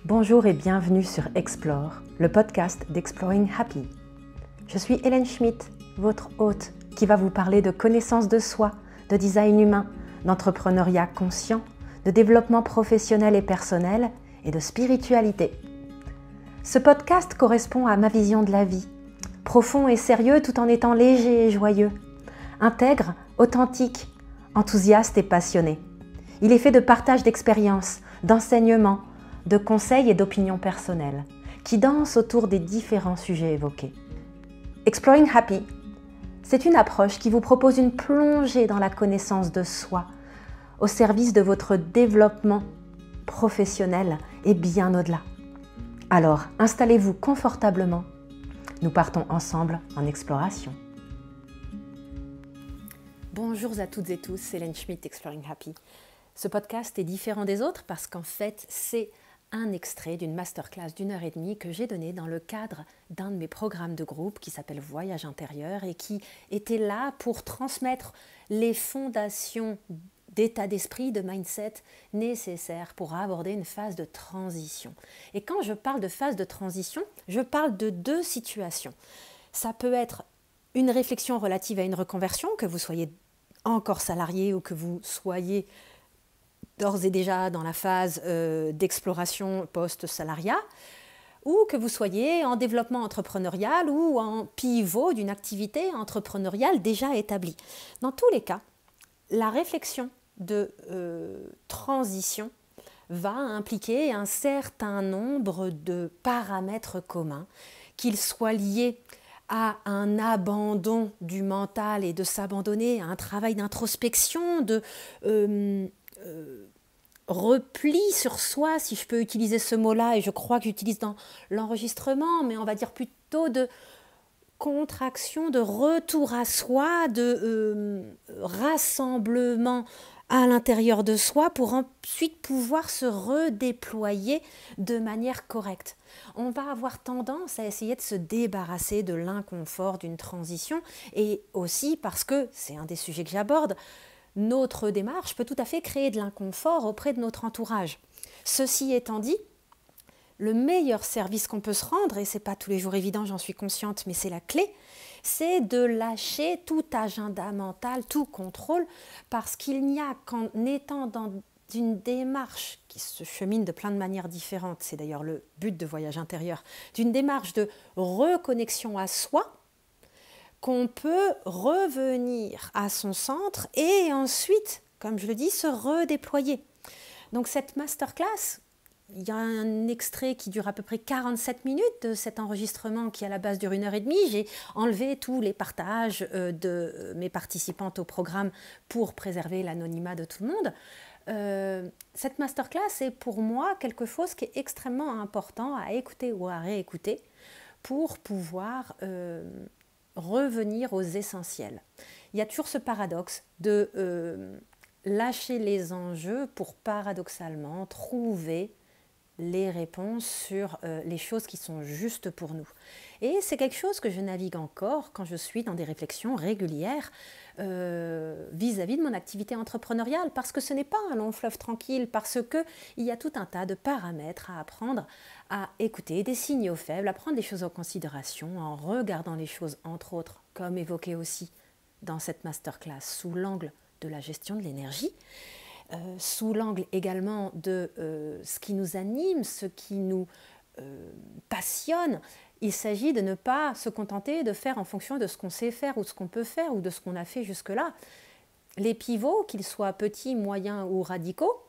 Bonjour et bienvenue sur Explore, le podcast d'Exploring Happy. Je suis Hélène Schmidt, votre hôte, qui va vous parler de connaissance de soi, de design humain, d'entrepreneuriat conscient, de développement professionnel et personnel et de spiritualité. Ce podcast correspond à ma vision de la vie, profond et sérieux tout en étant léger et joyeux, intègre, authentique, enthousiaste et passionné. Il est fait de partage d'expériences, d'enseignements, de conseils et d'opinions personnelles, qui dansent autour des différents sujets évoqués. Exploring Happy, c'est une approche qui vous propose une plongée dans la connaissance de soi, au service de votre développement professionnel et bien au-delà. Alors, installez-vous confortablement. Nous partons ensemble en exploration. Bonjour à toutes et tous, c'est Hélène Schmidt, Exploring Happy. Ce podcast est différent des autres parce qu'en fait, c'est un extrait d'une masterclass d'1h30 que j'ai donnée dans le cadre d'un de mes programmes de groupe qui s'appelle Voyage intérieur et qui était là pour transmettre les fondations d'état d'esprit, de mindset nécessaires pour aborder une phase de transition. Et quand je parle de phase de transition, je parle de deux situations. Ça peut être une réflexion relative à une reconversion, que vous soyez encore salarié ou que vous soyez d'ores et déjà dans la phase d'exploration post-salariat, ou que vous soyez en développement entrepreneurial ou en pivot d'une activité entrepreneuriale déjà établie. Dans tous les cas, la réflexion de transition va impliquer un certain nombre de paramètres communs, qu'ils soient liés à un abandon du mental et de s'abandonner à un travail d'introspection, de repli sur soi, si je peux utiliser ce mot-là, et je crois que j'utilise dans l'enregistrement, mais on va dire plutôt de contraction, de retour à soi, de rassemblement à l'intérieur de soi pour ensuite pouvoir se redéployer de manière correcte. On va avoir tendance à essayer de se débarrasser de l'inconfort d'une transition et aussi parce que, c'est un des sujets que j'aborde, notre démarche peut tout à fait créer de l'inconfort auprès de notre entourage. Ceci étant dit, le meilleur service qu'on peut se rendre, et ce n'est pas tous les jours évident, j'en suis consciente, mais c'est la clé, c'est de lâcher tout agenda mental, tout contrôle, parce qu'il n'y a qu'en étant dans une démarche qui se chemine de plein de manières différentes, c'est d'ailleurs le but de Voyage intérieur, d'une démarche de reconnexion à soi, qu'on peut revenir à son centre et ensuite, comme je le dis, se redéployer. Donc cette masterclass, il y a un extrait qui dure à peu près 47 minutes de cet enregistrement qui à la base dure 1h30. J'ai enlevé tous les partages de mes participantes au programme pour préserver l'anonymat de tout le monde. Cette masterclass est pour moi quelque chose qui est extrêmement important à écouter ou à réécouter pour pouvoir revenir aux essentiels. Il y a toujours ce paradoxe de lâcher les enjeux pour paradoxalement trouver les réponses sur les choses qui sont justes pour nous. Et c'est quelque chose que je navigue encore quand je suis dans des réflexions régulières vis-à-vis de mon activité entrepreneuriale, parce que ce n'est pas un long fleuve tranquille, parce qu'il y a tout un tas de paramètres à apprendre à écouter, des signaux faibles, à prendre les choses en considération en regardant les choses, entre autres, comme évoqué aussi dans cette masterclass, sous l'angle de la gestion de l'énergie, sous l'angle également de ce qui nous anime, ce qui nous passionne. Il s'agit de ne pas se contenter de faire en fonction de ce qu'on sait faire ou de ce qu'on peut faire ou de ce qu'on a fait jusque-là. Les pivots, qu'ils soient petits, moyens ou radicaux,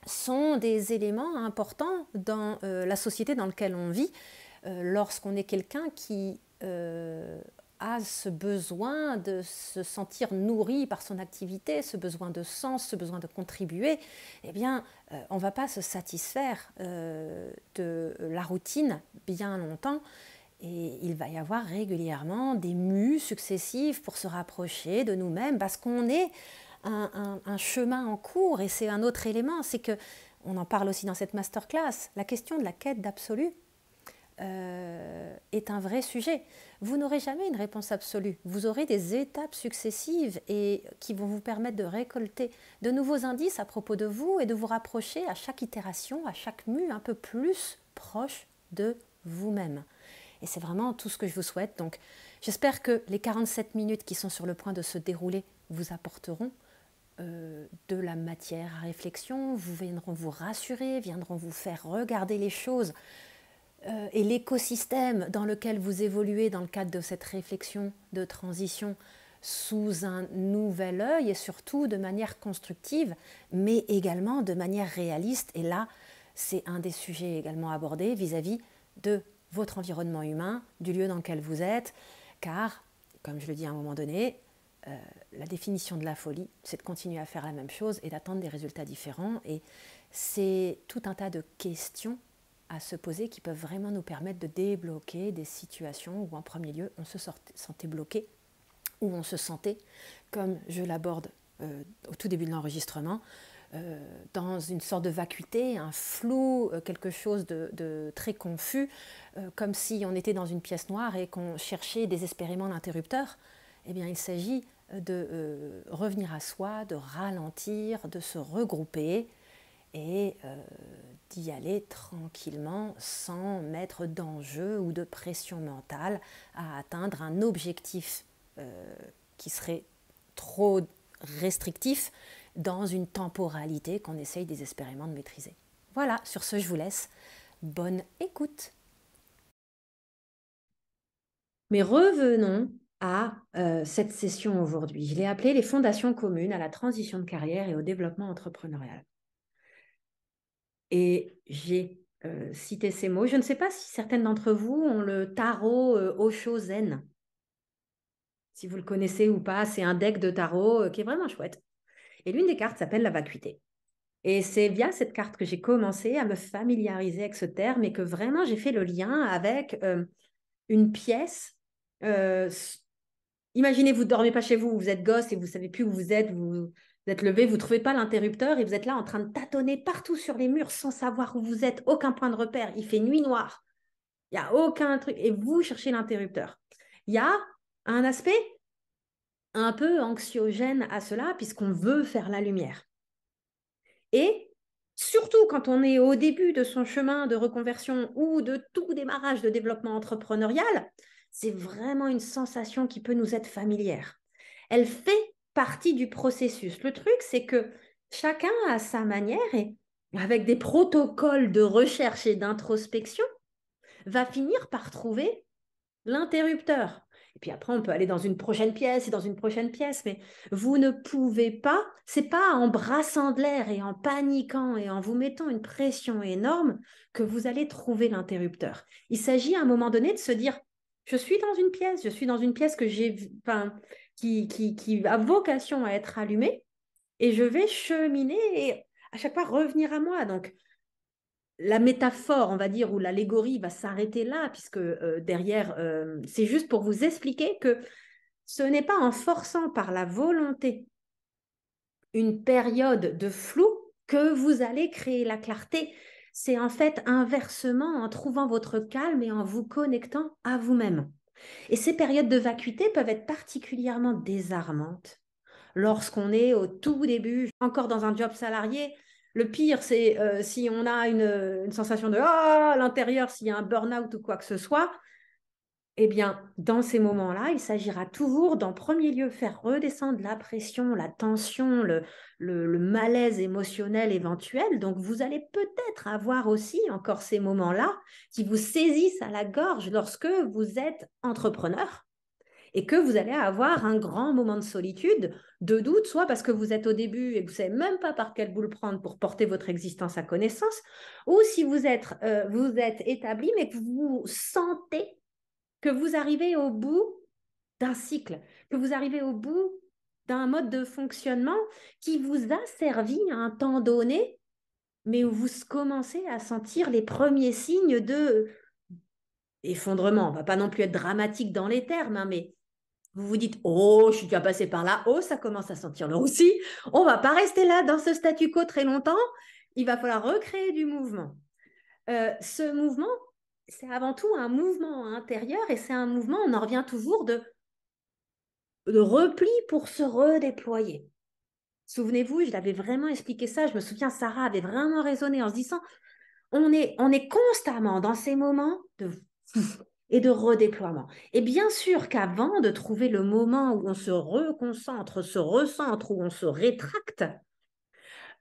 sont des éléments importants dans la société dans laquelle on vit lorsqu'on est quelqu'un qui a ce besoin de se sentir nourri par son activité, ce besoin de sens, ce besoin de contribuer, eh bien, on ne va pas se satisfaire de la routine bien longtemps. Et il va y avoir régulièrement des mues successives pour se rapprocher de nous-mêmes parce qu'on est un chemin en cours. Et c'est un autre élément, c'est que, on en parle aussi dans cette masterclass, la question de la quête d'absolu est un vrai sujet. Vous n'aurez jamais une réponse absolue. Vous aurez des étapes successives et qui vont vous permettre de récolter de nouveaux indices à propos de vous et de vous rapprocher à chaque itération, à chaque mue, un peu plus proche de vous-même. Et c'est vraiment tout ce que je vous souhaite. Donc, j'espère que les 47 minutes qui sont sur le point de se dérouler vous apporteront de la matière à réflexion, viendront vous rassurer, viendront vous faire regarder les choses et l'écosystème dans lequel vous évoluez dans le cadre de cette réflexion de transition sous un nouvel œil et surtout de manière constructive, mais également de manière réaliste. Et là, c'est un des sujets également abordés vis-à-vis de votre environnement humain, du lieu dans lequel vous êtes, car, comme je le dis à un moment donné, la définition de la folie, c'est de continuer à faire la même chose et d'attendre des résultats différents. Et c'est tout un tas de questions à se poser qui peuvent vraiment nous permettre de débloquer des situations où en premier lieu on se sentait bloqué, où on se sentait, comme je l'aborde au tout début de l'enregistrement, dans une sorte de vacuité, un flou, quelque chose de très confus, comme si on était dans une pièce noire et qu'on cherchait désespérément l'interrupteur. Eh bien, il s'agit de revenir à soi, de ralentir, de se regrouper et d'y aller tranquillement sans mettre d'enjeu ou de pression mentale à atteindre un objectif qui serait trop restrictif dans une temporalité qu'on essaye désespérément de maîtriser. Voilà, sur ce, je vous laisse. Bonne écoute. Mais revenons à cette session aujourd'hui. Je l'ai appelée les fondations communes à la transition de carrière et au développement entrepreneurial. Et j'ai cité ces mots. Je ne sais pas si certaines d'entre vous ont le tarot Osho Zen. Si vous le connaissez ou pas, c'est un deck de tarot qui est vraiment chouette. Et l'une des cartes s'appelle la vacuité. Et c'est via cette carte que j'ai commencé à me familiariser avec ce terme et que vraiment j'ai fait le lien avec une pièce. Imaginez, vous ne dormez pas chez vous, vous êtes gosse et vous ne savez plus où vous êtes, vous êtes levé, vous ne trouvez pas l'interrupteur et vous êtes là en train de tâtonner partout sur les murs sans savoir où vous êtes, aucun point de repère, il fait nuit noire, il n'y a aucun truc et vous cherchez l'interrupteur. Il y a un aspect un peu anxiogène à cela puisqu'on veut faire la lumière. Et surtout quand on est au début de son chemin de reconversion ou de tout démarrage de développement entrepreneurial, c'est vraiment une sensation qui peut nous être familière. Elle fait partie du processus. Le truc, c'est que chacun à sa manière et avec des protocoles de recherche et d'introspection, va finir par trouver l'interrupteur. Et puis après, on peut aller dans une prochaine pièce et dans une prochaine pièce, mais vous ne pouvez pas, c'est pas en brassant de l'air et en paniquant et en vous mettant une pression énorme que vous allez trouver l'interrupteur. Il s'agit à un moment donné de se dire, je suis dans une pièce que j'ai, enfin, qui a vocation à être allumée et je vais cheminer et à chaque fois revenir à moi. Donc, la métaphore, on va dire, ou l'allégorie va s'arrêter là, puisque derrière, c'est juste pour vous expliquer que ce n'est pas en forçant par la volonté une période de flou que vous allez créer la clarté. C'est en fait inversement en trouvant votre calme et en vous connectant à vous-même. Et ces périodes de vacuité peuvent être particulièrement désarmantes lorsqu'on est au tout début, encore dans un job salarié. Le pire, c'est si on a une sensation de ah, à l'intérieur, s'il y a un burn-out ou quoi que ce soit. Eh bien, dans ces moments-là, il s'agira toujours d'en premier lieu faire redescendre la pression, la tension, le malaise émotionnel éventuel. Donc, vous allez peut-être avoir aussi encore ces moments-là qui vous saisissent à la gorge lorsque vous êtes entrepreneur et que vous allez avoir un grand moment de solitude, de doute, soit parce que vous êtes au début et que vous ne savez même pas par quel bout le prendre pour porter votre existence à connaissance, ou si vous êtes établi, mais que vous sentez que vous arrivez au bout d'un cycle, que vous arrivez au bout d'un mode de fonctionnement qui vous a servi à un temps donné, mais où vous commencez à sentir les premiers signes de effondrement. On ne va pas non plus être dramatique dans les termes, hein, mais vous vous dites, oh, je suis déjà passé par là, oh, ça commence à sentir le roussi, on ne va pas rester là dans ce statu quo très longtemps, il va falloir recréer du mouvement. Ce mouvement, c'est avant tout un mouvement intérieur et c'est un mouvement, on en revient toujours de repli pour se redéployer. Souvenez-vous, je l'avais vraiment expliqué ça, je me souviens, Sarah avait vraiment raisonné en se disant, on est constamment dans ces moments de et de redéploiement. Et bien sûr qu'avant de trouver le moment où on se reconcentre, se recentre, où on se rétracte,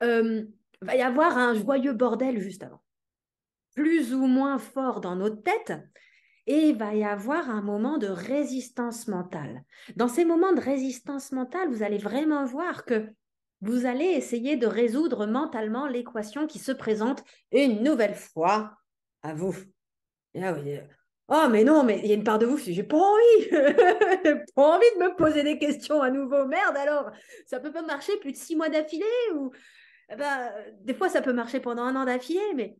va y avoir un joyeux bordel juste avant, plus ou moins fort dans notre tête, et il va y avoir un moment de résistance mentale. Dans ces moments de résistance mentale, vous allez vraiment voir que vous allez essayer de résoudre mentalement l'équation qui se présente une nouvelle fois à vous. Et là, vous dites, oh, mais non, mais il y a une part de vous, j'ai pas envie. J'ai pas envie de me poser des questions à nouveau. Merde, alors, ça peut pas marcher plus de 6 mois d'affilée ou eh ben, des fois, ça peut marcher pendant un an d'affilée, mais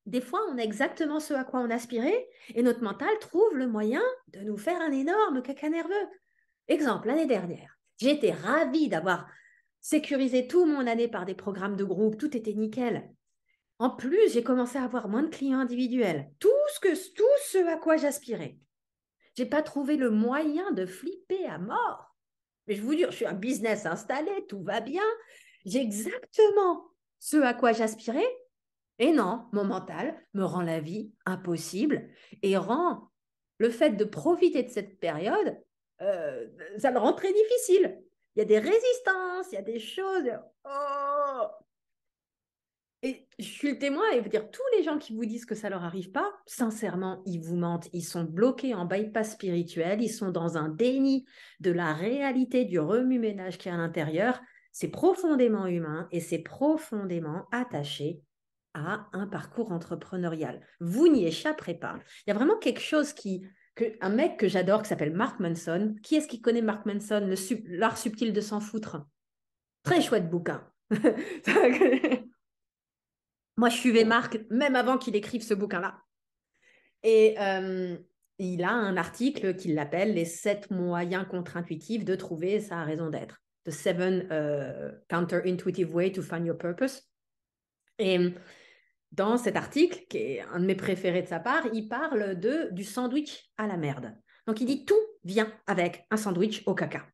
des fois, on a exactement ce à quoi on aspirait et notre mental trouve le moyen de nous faire un énorme caca nerveux. Exemple, l'année dernière, j'ai été ravie d'avoir sécurisé tout mon année par des programmes de groupe, tout était nickel. En plus, j'ai commencé à avoir moins de clients individuels, tout ce à quoi j'aspirais. J'ai pas trouvé le moyen de flipper à mort. Mais je vous dis, je suis un business installé, tout va bien. J'ai exactement ce à quoi j'aspirais. Et non, mon mental me rend la vie impossible et rend le fait de profiter de cette période, euh, ça le rend très difficile. Il y a des résistances, il y a des choses. Oh. Et je suis le témoin et vous dire, tous les gens qui vous disent que ça leur arrive pas, sincèrement, ils vous mentent. Ils sont bloqués en bypass spirituel, ils sont dans un déni de la réalité du remue-ménage qui est à l'intérieur. C'est profondément humain et c'est profondément attaché à un parcours entrepreneurial. Vous n'y échapperez pas. Il y a vraiment quelque chose un mec que j'adore qui s'appelle Mark Manson. Qui est-ce qui connaît Mark Manson, l'art subtil de s'en foutre? Très chouette bouquin. Moi, je suivais Marc même avant qu'il écrive ce bouquin-là. Et il a un article qui l'appelle Les 7 moyens contre-intuitifs de trouver sa raison d'être. The 7 counter-intuitive way to find your purpose. Et dans cet article, qui est un de mes préférés de sa part, il parle du sandwich à la merde. Donc, il dit tout vient avec un sandwich au caca.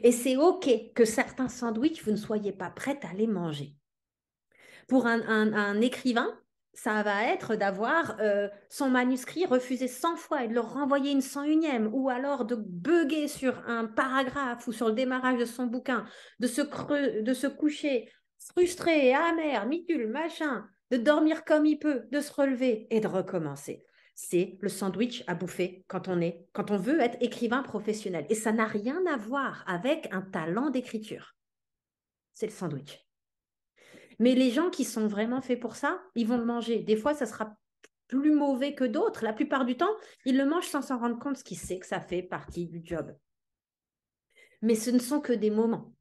Et c'est OK que certains sandwichs, vous ne soyez pas prête à les manger. Pour un écrivain, ça va être d'avoir son manuscrit refusé 100 fois et de le renvoyer une 101e, ou alors de bugger sur un paragraphe ou sur le démarrage de son bouquin, de se coucher frustré, amer, mitule, machin, de dormir comme il peut, de se relever et de recommencer. C'est le sandwich à bouffer quand on veut être écrivain professionnel. Et ça n'a rien à voir avec un talent d'écriture. C'est le sandwich. Mais les gens qui sont vraiment faits pour ça, ils vont le manger. Des fois, ça sera plus mauvais que d'autres. La plupart du temps, ils le mangent sans s'en rendre compte, ce qui sait que ça fait partie du job. Mais ce ne sont que des moments.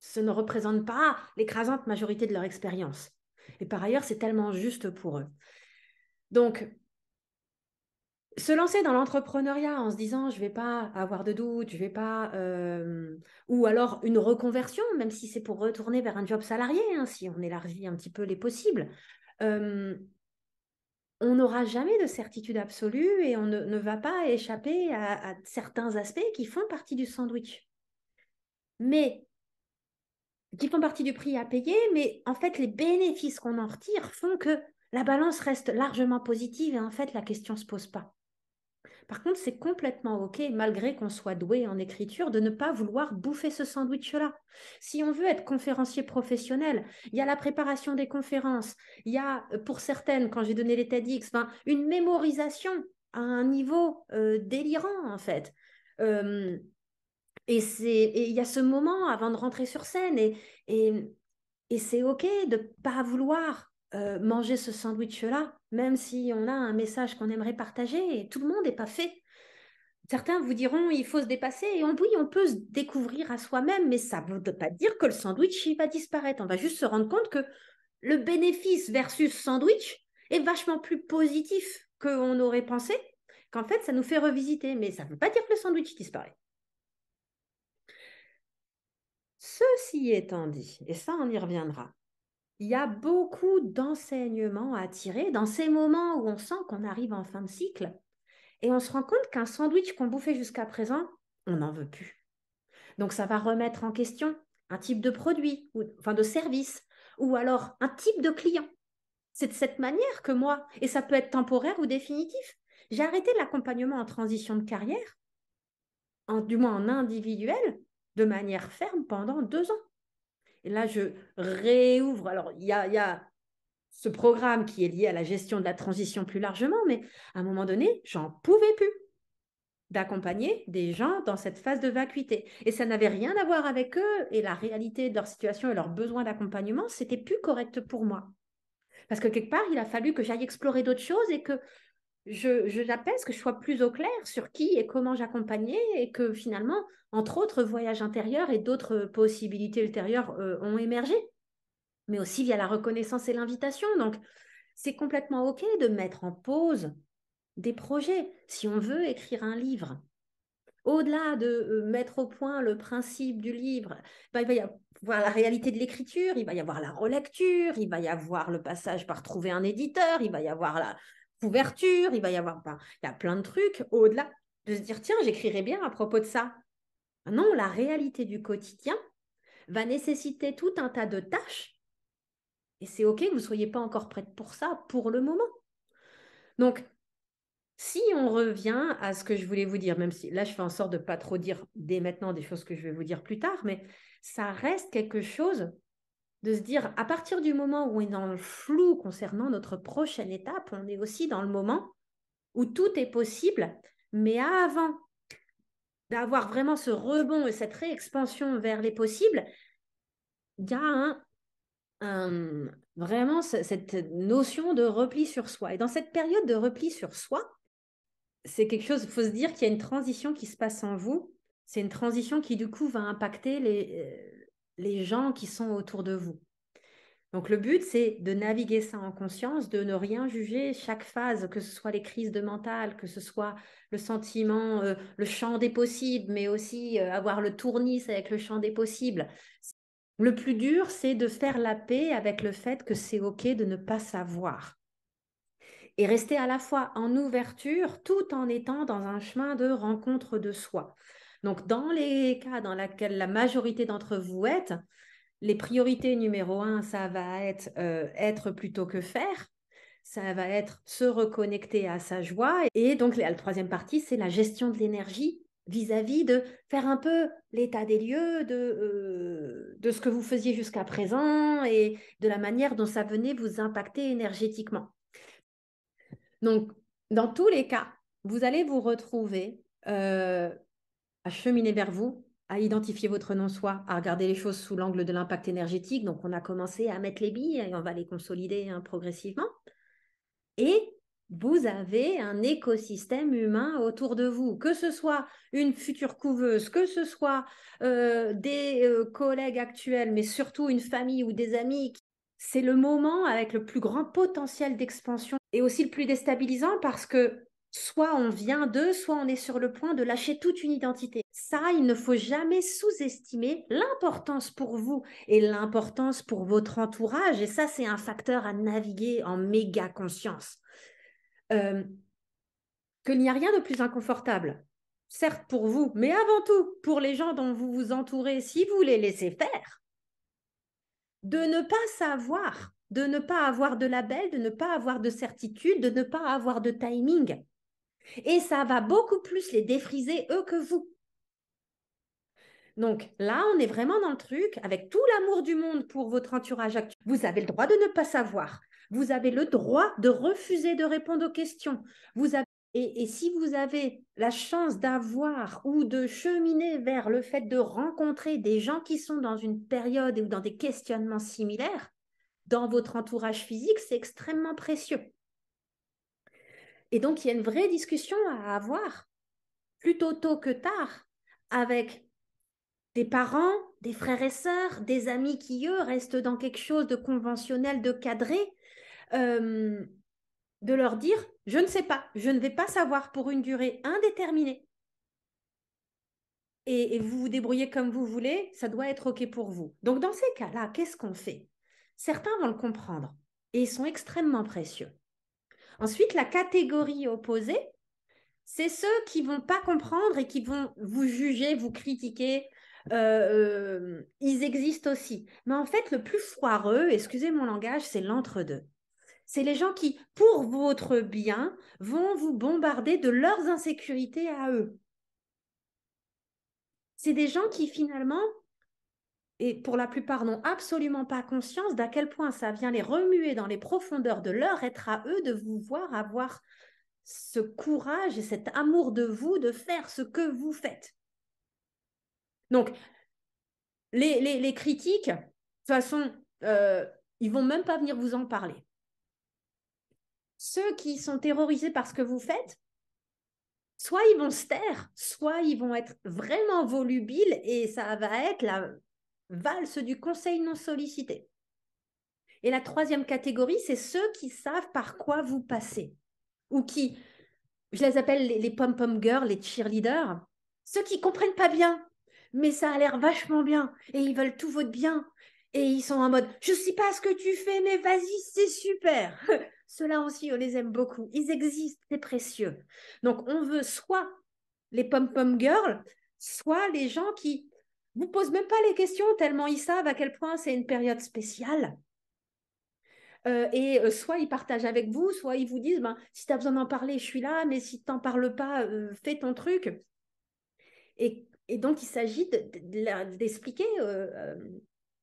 Ce ne représente pas l'écrasante majorité de leur expérience. Et par ailleurs, c'est tellement juste pour eux. Donc, se lancer dans l'entrepreneuriat en se disant je ne vais pas avoir de doute, je vais pas, ou alors une reconversion, même si c'est pour retourner vers un job salarié, hein, si on élargit un petit peu les possibles, euh, on n'aura jamais de certitude absolue et on ne va pas échapper à certains aspects qui font partie du sandwich. Mais qui font partie du prix à payer, mais en fait, les bénéfices qu'on en retire font que la balance reste largement positive et en fait, la question ne se pose pas. Par contre, c'est complètement OK, malgré qu'on soit doué en écriture, de ne pas vouloir bouffer ce sandwich-là. Si on veut être conférencier professionnel, il y a la préparation des conférences, il y a, pour certaines, quand j'ai donné les TEDx, une mémorisation à un niveau délirant, en fait. Euh, et il y a ce moment avant de rentrer sur scène, et, et c'est OK de ne pas vouloir manger ce sandwich-là, même si on a un message qu'on aimerait partager, et tout le monde n'est pas fait. Certains vous diront il faut se dépasser, et oui, on peut se découvrir à soi-même, mais ça ne veut pas dire que le sandwich il va disparaître. On va juste se rendre compte que le bénéfice versus sandwich est vachement plus positif qu'on aurait pensé, qu'en fait, ça nous fait revisiter, mais ça ne veut pas dire que le sandwich disparaît. Ceci étant dit, et ça, on y reviendra, Il y a beaucoup d'enseignements à tirer dans ces moments où on sent qu'on arrive en fin de cycle et on se rend compte qu'un sandwich qu'on bouffait jusqu'à présent, on n'en veut plus. Donc ça va remettre en question un type de produit, ou, enfin de service, ou alors un type de client. C'est de cette manière que moi, et ça peut être temporaire ou définitif, j'ai arrêté l'accompagnement en transition de carrière, du moins en individuel, de manière ferme pendant 2 ans. Et là, je réouvre. Alors, il y a ce programme qui est lié à la gestion de la transition plus largement, mais à un moment donné, j'en pouvais plus d'accompagner des gens dans cette phase de vacuité. Et ça n'avait rien à voir avec eux et la réalité de leur situation et leurs besoins d'accompagnement, c'était plus correct pour moi. Parce que quelque part, il a fallu que j'aille explorer d'autres choses et que j'apaise, que je sois plus au clair sur qui et comment j'accompagnais et que finalement, entre autres voyages intérieurs et d'autres possibilités ultérieures ont émergé, mais aussi via la reconnaissance et l'invitation. Donc, c'est complètement OK de mettre en pause des projets. Si on veut écrire un livre, au-delà de mettre au point le principe du livre, ben, il va y avoir la réalité de l'écriture, il va y avoir la relecture, il va y avoir le passage par trouver un éditeur, il va y avoir la couverture, il va y avoir, ben, il y a plein de trucs au-delà de se dire, tiens, j'écrirai bien à propos de ça. Non, la réalité du quotidien va nécessiter tout un tas de tâches et c'est OK que vous ne soyez pas encore prête pour ça pour le moment. Donc, si on revient à ce que je voulais vous dire, même si là je fais en sorte de ne pas trop dire dès maintenant des choses que je vais vous dire plus tard, mais ça reste quelque chose de se dire, à partir du moment où on est dans le flou concernant notre prochaine étape, on est aussi dans le moment où tout est possible, mais avant d'avoir vraiment ce rebond et cette réexpansion vers les possibles, il y a vraiment cette notion de repli sur soi. Et dans cette période de repli sur soi, c'est quelque chose, il faut se dire qu'il y a une transition qui se passe en vous. C'est une transition qui, du coup, va impacter les gens qui sont autour de vous. Donc, le but, c'est de naviguer ça en conscience, de ne rien juger chaque phase, que ce soit les crises de mental, que ce soit le sentiment, le champ des possibles, mais aussi avoir le tournis avec le champ des possibles. Le plus dur, c'est de faire la paix avec le fait que c'est OK de ne pas savoir et rester à la fois en ouverture tout en étant dans un chemin de rencontre de soi. Donc, dans les cas dans lesquels la majorité d'entre vous êtes, les priorités numéro un, ça va être plutôt que faire. Ça va être se reconnecter à sa joie. Et donc, la troisième partie, c'est la gestion de l'énergie vis-à-vis de faire un peu l'état des lieux de ce que vous faisiez jusqu'à présent et de la manière dont ça venait vous impacter énergétiquement. Donc, dans tous les cas, vous allez vous retrouver à cheminer vers vous, à identifier votre non-soi, à regarder les choses sous l'angle de l'impact énergétique. Donc, on a commencé à mettre les billes et on va les consolider progressivement. Et vous avez un écosystème humain autour de vous, que ce soit une future couveuse, que ce soit des collègues actuels, mais surtout une famille ou des amis. C'est le moment avec le plus grand potentiel d'expansion et aussi le plus déstabilisant parce que soit on vient d'eux, soit on est sur le point de lâcher toute une identité. Ça, il ne faut jamais sous-estimer l'importance pour vous et l'importance pour votre entourage. Et ça, c'est un facteur à naviguer en méga conscience. Euh, qu'il n'y a rien de plus inconfortable, certes pour vous, mais avant tout pour les gens dont vous vous entourez, si vous les laissez faire, de ne pas savoir, de ne pas avoir de label, de ne pas avoir de certitude, de ne pas avoir de timing. Et ça va beaucoup plus les défriser eux que vous. Donc là, on est vraiment dans le truc, avec tout l'amour du monde pour votre entourage actuel. Vous avez le droit de ne pas savoir. Vous avez le droit de refuser de répondre aux questions. Vous avez et si vous avez la chance d'avoir ou de cheminer vers le fait de rencontrer des gens qui sont dans une période ou dans des questionnements similaires, dans votre entourage physique, c'est extrêmement précieux. Et donc, il y a une vraie discussion à avoir, plutôt tôt que tard, avec des parents, des frères et sœurs, des amis qui, eux, restent dans quelque chose de conventionnel, de cadré, euh, de leur dire, je ne sais pas, je ne vais pas savoir pour une durée indéterminée. Et vous vous débrouillez comme vous voulez, ça doit être OK pour vous. Donc, dans ces cas-là, qu'est-ce qu'on fait? certains vont le comprendre et ils sont extrêmement précieux. Ensuite, la catégorie opposée, c'est ceux qui ne vont pas comprendre et qui vont vous juger, vous critiquer. Ils existent aussi. Mais en fait, le plus foireux, excusez mon langage, c'est l'entre-deux. C'est les gens qui, pour votre bien, vont vous bombarder de leurs insécurités à eux. C'est des gens qui, finalement, et pour la plupart n'ont absolument pas conscience d'à quel point ça vient les remuer dans les profondeurs de leur être à eux, de vous voir avoir ce courage et cet amour de vous de faire ce que vous faites. Donc, les critiques, de toute façon, ils vont même pas venir vous en parler. Ceux qui sont terrorisés par ce que vous faites, soit ils vont se taire, soit ils vont être vraiment volubiles et ça va être la valse du conseil non sollicité. Et la troisième catégorie, c'est ceux qui savent par quoi vous passez ou qui, je les appelle les pom-pom girls, les cheerleaders, ceux qui comprennent pas bien, mais ça a l'air vachement bien et ils veulent tout votre bien. Et ils sont en mode, je sais pas ce que tu fais, mais vas-y, c'est super. Ceux-là aussi, on les aime beaucoup. Ils existent, c'est précieux. Donc, on veut soit les pom-pom girls, soit les gens qui vous posent même pas les questions tellement ils savent à quel point c'est une période spéciale. Soit ils partagent avec vous, soit ils vous disent, ben, si tu as besoin d'en parler, je suis là, mais si tu n'en parles pas, fais ton truc. Et donc, il s'agit d'expliquer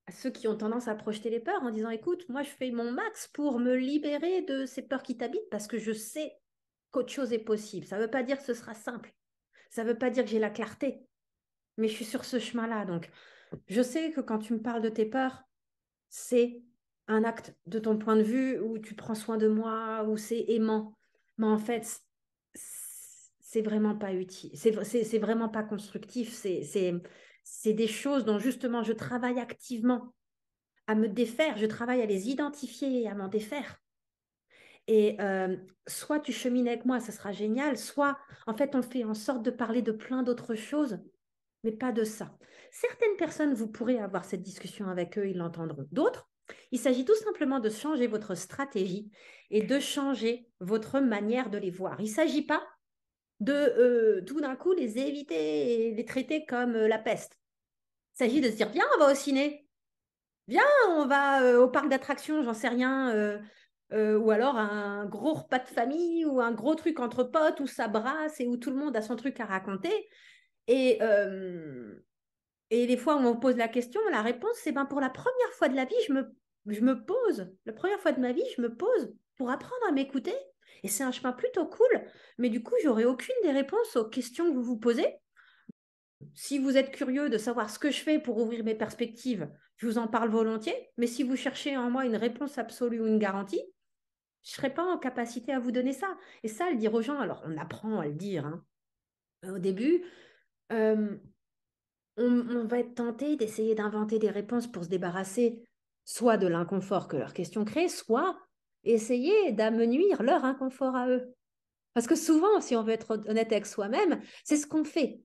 à ceux qui ont tendance à projeter les peurs en disant, écoute, moi, je fais mon max pour me libérer de ces peurs qui t'habitent parce que je sais qu'autre chose est possible. Ça ne veut pas dire que ce sera simple. Ça ne veut pas dire que j'ai la clarté, mais je suis sur ce chemin-là. Donc, je sais que quand tu me parles de tes peurs, c'est un acte de ton point de vue où tu prends soin de moi, où c'est aimant. Mais en fait, c'est vraiment pas utile. C'est vraiment pas constructif. C'est des choses dont justement je travaille activement à me défaire. Je travaille à les identifier et à m'en défaire. Et soit tu chemines avec moi, ça sera génial, soit en fait on fait en sorte de parler de plein d'autres choses, mais pas de ça. Certaines personnes, vous pourrez avoir cette discussion avec eux, ils l'entendront. D'autres, il s'agit tout simplement de changer votre stratégie et de changer votre manière de les voir. Il ne s'agit pas de tout d'un coup les éviter et les traiter comme la peste. Il s'agit de se dire, viens, on va au ciné, viens, on va au parc d'attractions, j'en sais rien, ou alors un gros repas de famille ou un gros truc entre potes où ça brasse et où tout le monde a son truc à raconter. Et, euh, et les fois où on pose la question, la réponse, c'est ben pour la première fois de la vie, je me pose. La première fois de ma vie, je me pose pour apprendre à m'écouter. Et c'est un chemin plutôt cool. Mais du coup, j'aurai aucune des réponses aux questions que vous vous posez. Si vous êtes curieux de savoir ce que je fais pour ouvrir mes perspectives, je vous en parle volontiers. Mais si vous cherchez en moi une réponse absolue ou une garantie, je ne serai pas en capacité à vous donner ça. Et ça, le dire aux gens, alors on apprend à le dire, hein. Au début, euh, on va être tenté d'essayer d'inventer des réponses pour se débarrasser soit de l'inconfort que leur question crée, soit essayer d'amenuire leur inconfort à eux. Parce que souvent, si on veut être honnête avec soi-même, c'est ce qu'on fait.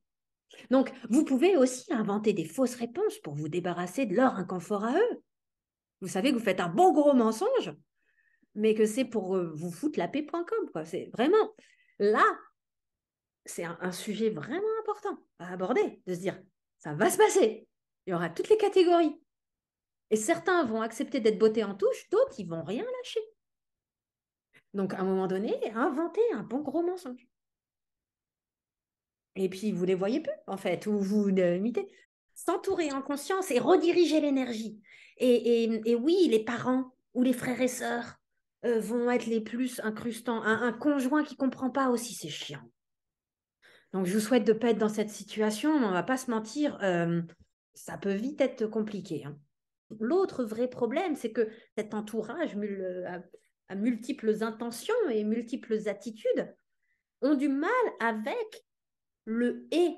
Donc, vous pouvez aussi inventer des fausses réponses pour vous débarrasser de leur inconfort à eux. Vous savez que vous faites un bon gros mensonge, mais que c'est pour vous foutre la paix.com, quoi. C'est vraiment là, c'est un sujet vraiment important à aborder, de se dire, ça va se passer. Il y aura toutes les catégories. Et certains vont accepter d'être bottés en touche, d'autres, ils vont rien lâcher. Donc, à un moment donné, inventez un bon gros mensonge. Et puis, vous ne les voyez plus, en fait, ou vous imitez. S'entourer en conscience et rediriger l'énergie. Et oui, les parents ou les frères et sœurs vont être les plus incrustants. Un conjoint qui ne comprend pas aussi, c'est chiant. Donc, je vous souhaite de ne pas être dans cette situation, mais on ne va pas se mentir, ça peut vite être compliqué, hein. L'autre vrai problème, c'est que cet entourage à multiples intentions et multiples attitudes ont du mal avec le et.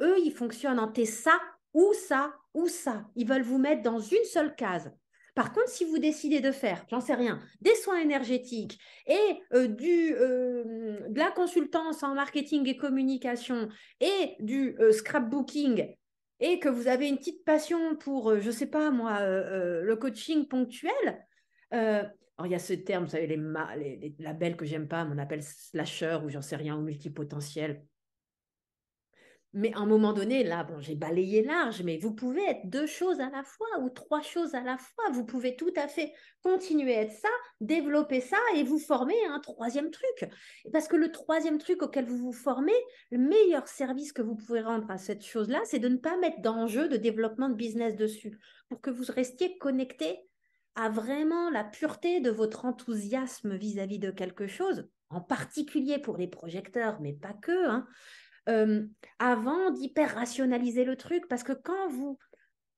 Eux, ils fonctionnent en t'es ça ou ça ou ça. Ils veulent vous mettre dans une seule case. Par contre, si vous décidez de faire, j'en sais rien, des soins énergétiques et de la consultance en marketing et communication et du scrapbooking et que vous avez une petite passion pour, je ne sais pas moi, le coaching ponctuel, alors il y a ce terme, vous savez, les labels que j'aime pas, on appelle slasher ou j'en sais rien, ou multipotentiel. Mais à un moment donné, là, bon, j'ai balayé large, mais vous pouvez être deux choses à la fois ou trois choses à la fois. Vous pouvez tout à fait continuer à être ça, développer ça et vous former à un troisième truc. Parce que le troisième truc auquel vous vous formez, le meilleur service que vous pouvez rendre à cette chose-là, c'est de ne pas mettre d'enjeu de développement de business dessus, pour que vous restiez connecté à vraiment la pureté de votre enthousiasme vis-à-vis de quelque chose, en particulier pour les projecteurs, mais pas que, hein, euh, avant d'hyper rationaliser le truc. Parce que quand vous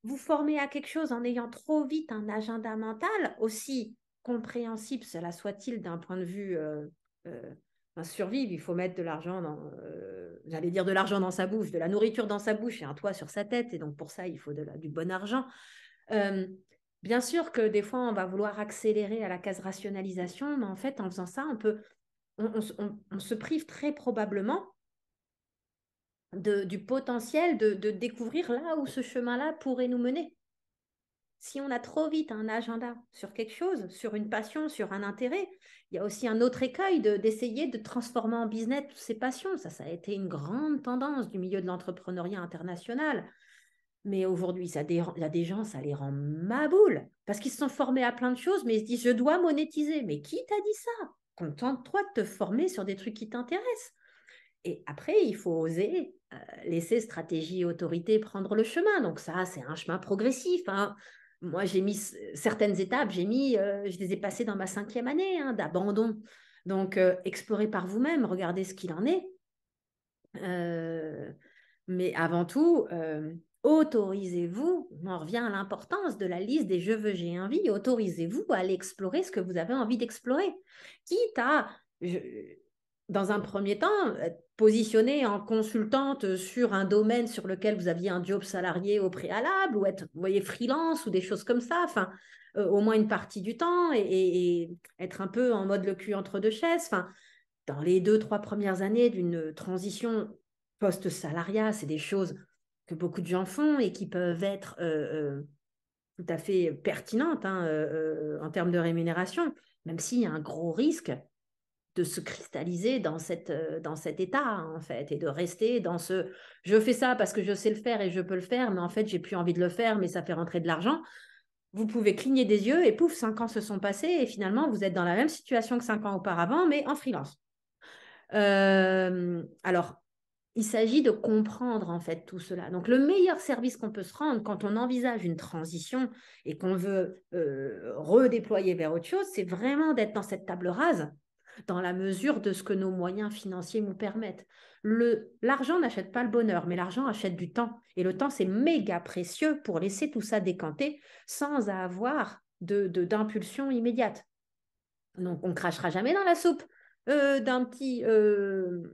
vous formez à quelque chose en ayant trop vite un agenda mental, aussi compréhensible cela soit-il d'un point de vue survivre, il faut mettre de l'argent dans, j'allais dire de l'argent dans sa bouche, de la nourriture dans sa bouche et un toit sur sa tête. Et donc pour ça, il faut du bon argent. Euh, Bien sûr que des fois, on va vouloir accélérer à la case rationalisation, mais en fait, en faisant ça, on se prive très probablement du potentiel de découvrir là où ce chemin-là pourrait nous mener. Si on a trop vite un agenda sur quelque chose, sur une passion, sur un intérêt, il y a aussi un autre écueil d'essayer de transformer en business toutes ces passions. Ça a été une grande tendance du milieu de l'entrepreneuriat international. Mais aujourd'hui, il y a des gens, ça les rend maboule parce qu'ils se sont formés à plein de choses, mais ils se disent, je dois monétiser. Mais qui t'a dit ça? Contente-toi de te former sur des trucs qui t'intéressent. Et après, il faut oser laisser stratégie et autorité prendre le chemin. Donc ça, c'est un chemin progressif, hein. Moi, j'ai mis certaines étapes, je les ai passées dans ma 5e année d'abandon. Donc, explorez par vous-même, regardez ce qu'il en est. Euh, mais avant tout, autorisez-vous, on en revient à l'importance de la liste des je veux, j'ai envie, autorisez-vous à aller explorer ce que vous avez envie d'explorer. Quitte à, dans un premier temps, être positionner en consultante sur un domaine sur lequel vous aviez un job salarié au préalable, ou être, vous voyez, freelance ou des choses comme ça, enfin, au moins une partie du temps, et être un peu en mode le cul entre deux chaises, enfin, dans les 2, 3 premières années d'une transition post-salariat, c'est des choses que beaucoup de gens font et qui peuvent être tout à fait pertinentes en termes de rémunération, même s'il y a un gros risque de se cristalliser dans cet état, en fait, et de rester dans ce je fais ça parce que je sais le faire et je peux le faire, mais en fait, j'ai plus envie de le faire, mais ça fait rentrer de l'argent. Vous pouvez cligner des yeux et pouf, 5 ans se sont passés et finalement, vous êtes dans la même situation que 5 ans auparavant, mais en freelance. Alors, il s'agit de comprendre en fait tout cela. Donc, le meilleur service qu'on peut se rendre quand on envisage une transition et qu'on veut redéployer vers autre chose, c'est vraiment d'être dans cette table rase, dans la mesure de ce que nos moyens financiers nous permettent. L'argent n'achète pas le bonheur, mais l'argent achète du temps. Et le temps, c'est méga précieux pour laisser tout ça décanter sans avoir d'impulsion immédiate. Donc, on ne crachera jamais dans la soupe d'un petit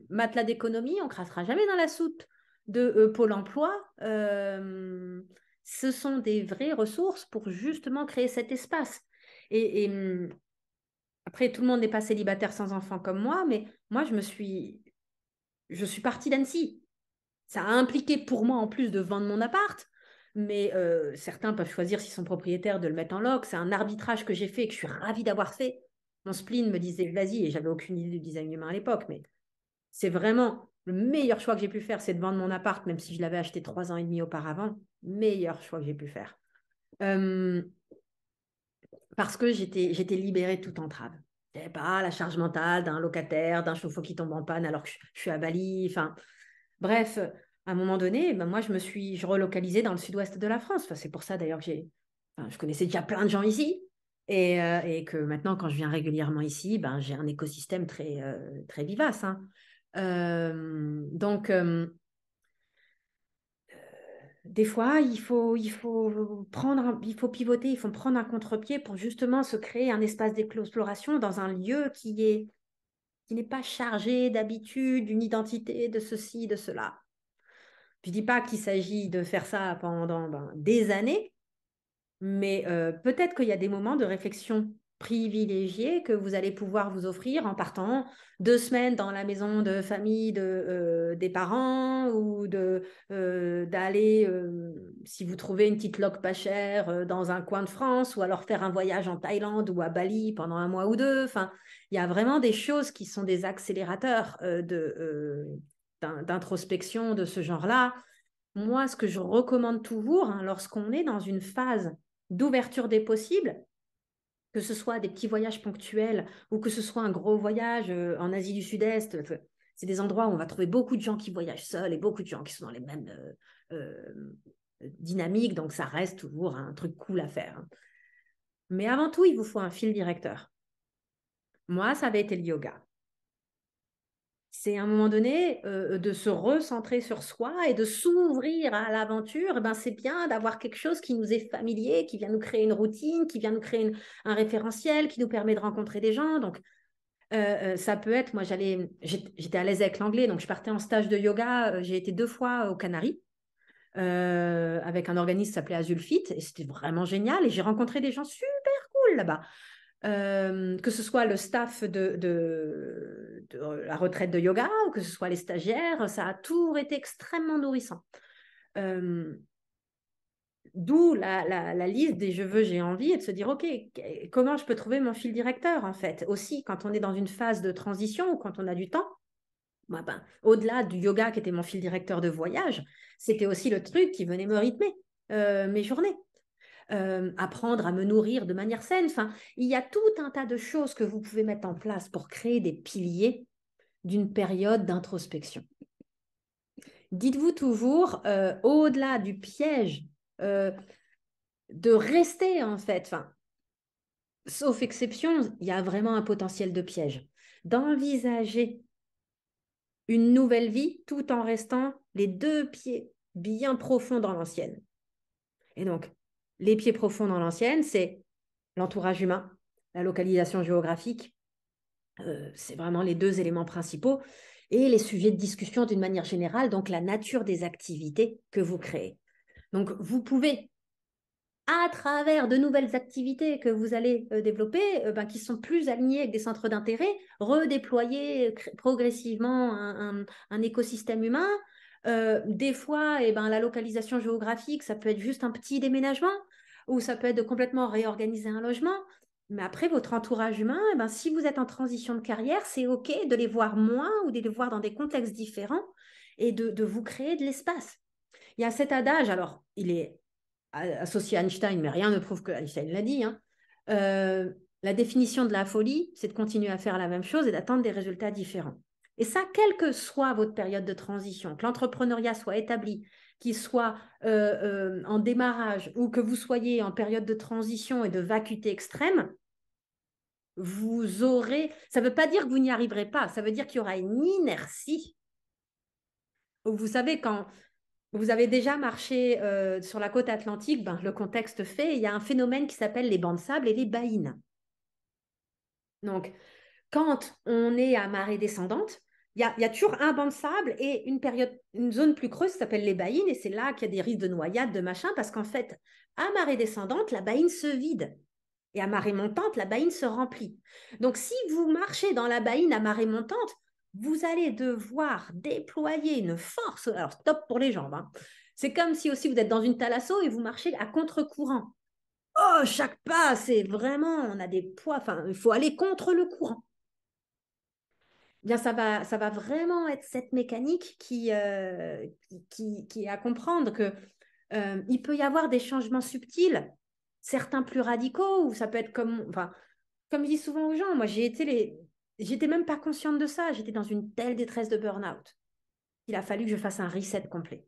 matelas d'économie, on ne crachera jamais dans la soupe de Pôle emploi. Ce sont des vraies ressources pour justement créer cet espace. Et après, tout le monde n'est pas célibataire sans enfant comme moi, mais moi, je suis partie d'Annecy. Ça a impliqué pour moi, en plus de vendre mon appart, mais certains peuvent choisir, s'ils sont propriétaires, de le mettre en loc. C'est un arbitrage que j'ai fait et que je suis ravie d'avoir fait. Mon spleen me disait, vas-y, et j'avais aucune idée du design humain à l'époque, mais c'est vraiment le meilleur choix que j'ai pu faire, c'est de vendre mon appart, même si je l'avais acheté 3 ans et demi auparavant. Meilleur choix que j'ai pu faire. Euh, Parce que j'étais libérée de toute entrave. J'avais pas la charge mentale d'un locataire, d'un chauffe-eau qui tombe en panne alors que je suis à Bali. Enfin, bref, à un moment donné, ben moi, je relocalisée dans le sud-ouest de la France. Enfin, c'est pour ça d'ailleurs que je connaissais déjà plein de gens ici. Et que maintenant, quand je viens régulièrement ici, ben, j'ai un écosystème très vivace, hein. Donc, des fois, il faut pivoter, il faut prendre un contre-pied pour justement se créer un espace d'exploration dans un lieu qui n'est pas chargé d'habitude, d'une identité, de ceci, de cela. Je ne dis pas qu'il s'agit de faire ça pendant des années, mais peut-être qu'il y a des moments de réflexion privilégié que vous allez pouvoir vous offrir en partant 2 semaines dans la maison de famille des parents ou d'aller, si vous trouvez une petite loque pas chère, dans un coin de France ou alors faire un voyage en Thaïlande ou à Bali pendant un mois ou deux. Enfin, il y a vraiment des choses qui sont des accélérateurs d'introspection de ce genre-là. Moi, ce que je recommande toujours, hein, lorsqu'on est dans une phase d'ouverture des possibles, que ce soit des petits voyages ponctuels ou que ce soit un gros voyage en Asie du Sud-Est, c'est des endroits où on va trouver beaucoup de gens qui voyagent seuls et beaucoup de gens qui sont dans les mêmes dynamiques, donc ça reste toujours un truc cool à faire, hein. Mais avant tout, il vous faut un fil directeur. Moi, ça avait été le yoga. C'est à un moment donné de se recentrer sur soi et de s'ouvrir à l'aventure. Eh ben, c'est bien d'avoir quelque chose qui nous est familier, qui vient nous créer une routine, qui vient nous créer un référentiel, qui nous permet de rencontrer des gens. Donc, ça peut être, moi, j'étais à l'aise avec l'anglais, donc je partais en stage de yoga. J'ai été 2 fois aux Canaries avec un organisme qui s'appelait Azulfit, et c'était vraiment génial. Et j'ai rencontré des gens super cool là-bas. Que ce soit le staff de la retraite de yoga ou que ce soit les stagiaires, ça a toujours été extrêmement nourrissant. Euh, D'où la liste des je veux, j'ai envie et de se dire, OK, comment je peux trouver mon fil directeur en fait. Aussi, quand on est dans une phase de transition ou quand on a du temps, au-delà du yoga qui était mon fil directeur de voyage, c'était aussi le truc qui venait me rythmer mes journées. Apprendre à me nourrir de manière saine. Enfin, il y a tout un tas de choses que vous pouvez mettre en place pour créer des piliers d'une période d'introspection. Dites-vous toujours, au-delà du piège, euh, de rester en fait, enfin, sauf exception, il y a vraiment un potentiel de piège, d'envisager une nouvelle vie tout en restant les 2 pieds bien profonds dans l'ancienne. Et donc, les pieds profonds dans l'ancienne, c'est l'entourage humain, la localisation géographique, c'est vraiment les 2 éléments principaux, et les sujets de discussion d'une manière générale, donc la nature des activités que vous créez. Donc, vous pouvez, à travers de nouvelles activités que vous allez développer, qui sont plus alignées avec des centres d'intérêt, redéployer progressivement un écosystème humain. Des fois, la localisation géographique, ça peut être juste un petit déménagement ou ça peut être de complètement réorganiser un logement. Mais après, votre entourage humain, si vous êtes en transition de carrière, c'est OK de les voir moins ou de les voir dans des contextes différents et de vous créer de l'espace. Il y a cet adage, alors il est associé à Einstein, mais rien ne prouve que Einstein l'a dit, hein. La définition de la folie, c'est de continuer à faire la même chose et d'attendre des résultats différents. Et ça, quelle que soit votre période de transition, que l'entrepreneuriat soit établi, qu'il soit en démarrage ou que vous soyez en période de transition et de vacuité extrême, vous aurez. Ça ne veut pas dire que vous n'y arriverez pas, ça veut dire qu'il y aura une inertie. Vous savez, quand vous avez déjà marché sur la côte atlantique, le contexte fait, il y a un phénomène qui s'appelle les bancs de sable et les baïnes. Donc, quand on est à marée descendante, il y a toujours un banc de sable et une zone plus creuse qui s'appelle les baïnes, et c'est là qu'il y a des risques de noyade, de machin, parce qu'en fait, à marée descendante, la baïne se vide. Et à marée montante, la baïne se remplit. Donc, si vous marchez dans la baïne à marée montante, vous allez devoir déployer une force. Alors, stop pour les jambes, hein. C'est comme si aussi vous êtes dans une thalasso et vous marchez à contre-courant. Oh, chaque pas, c'est vraiment, on a des poids, enfin, il faut aller contre le courant. Bien, ça va vraiment être cette mécanique qui est à comprendre que il peut y avoir des changements subtils, certains plus radicaux, ou ça peut être comme je dis souvent aux gens, moi j'étais même pas consciente de ça, j'étais dans une telle détresse de burn-out. Il a fallu que je fasse un reset complet.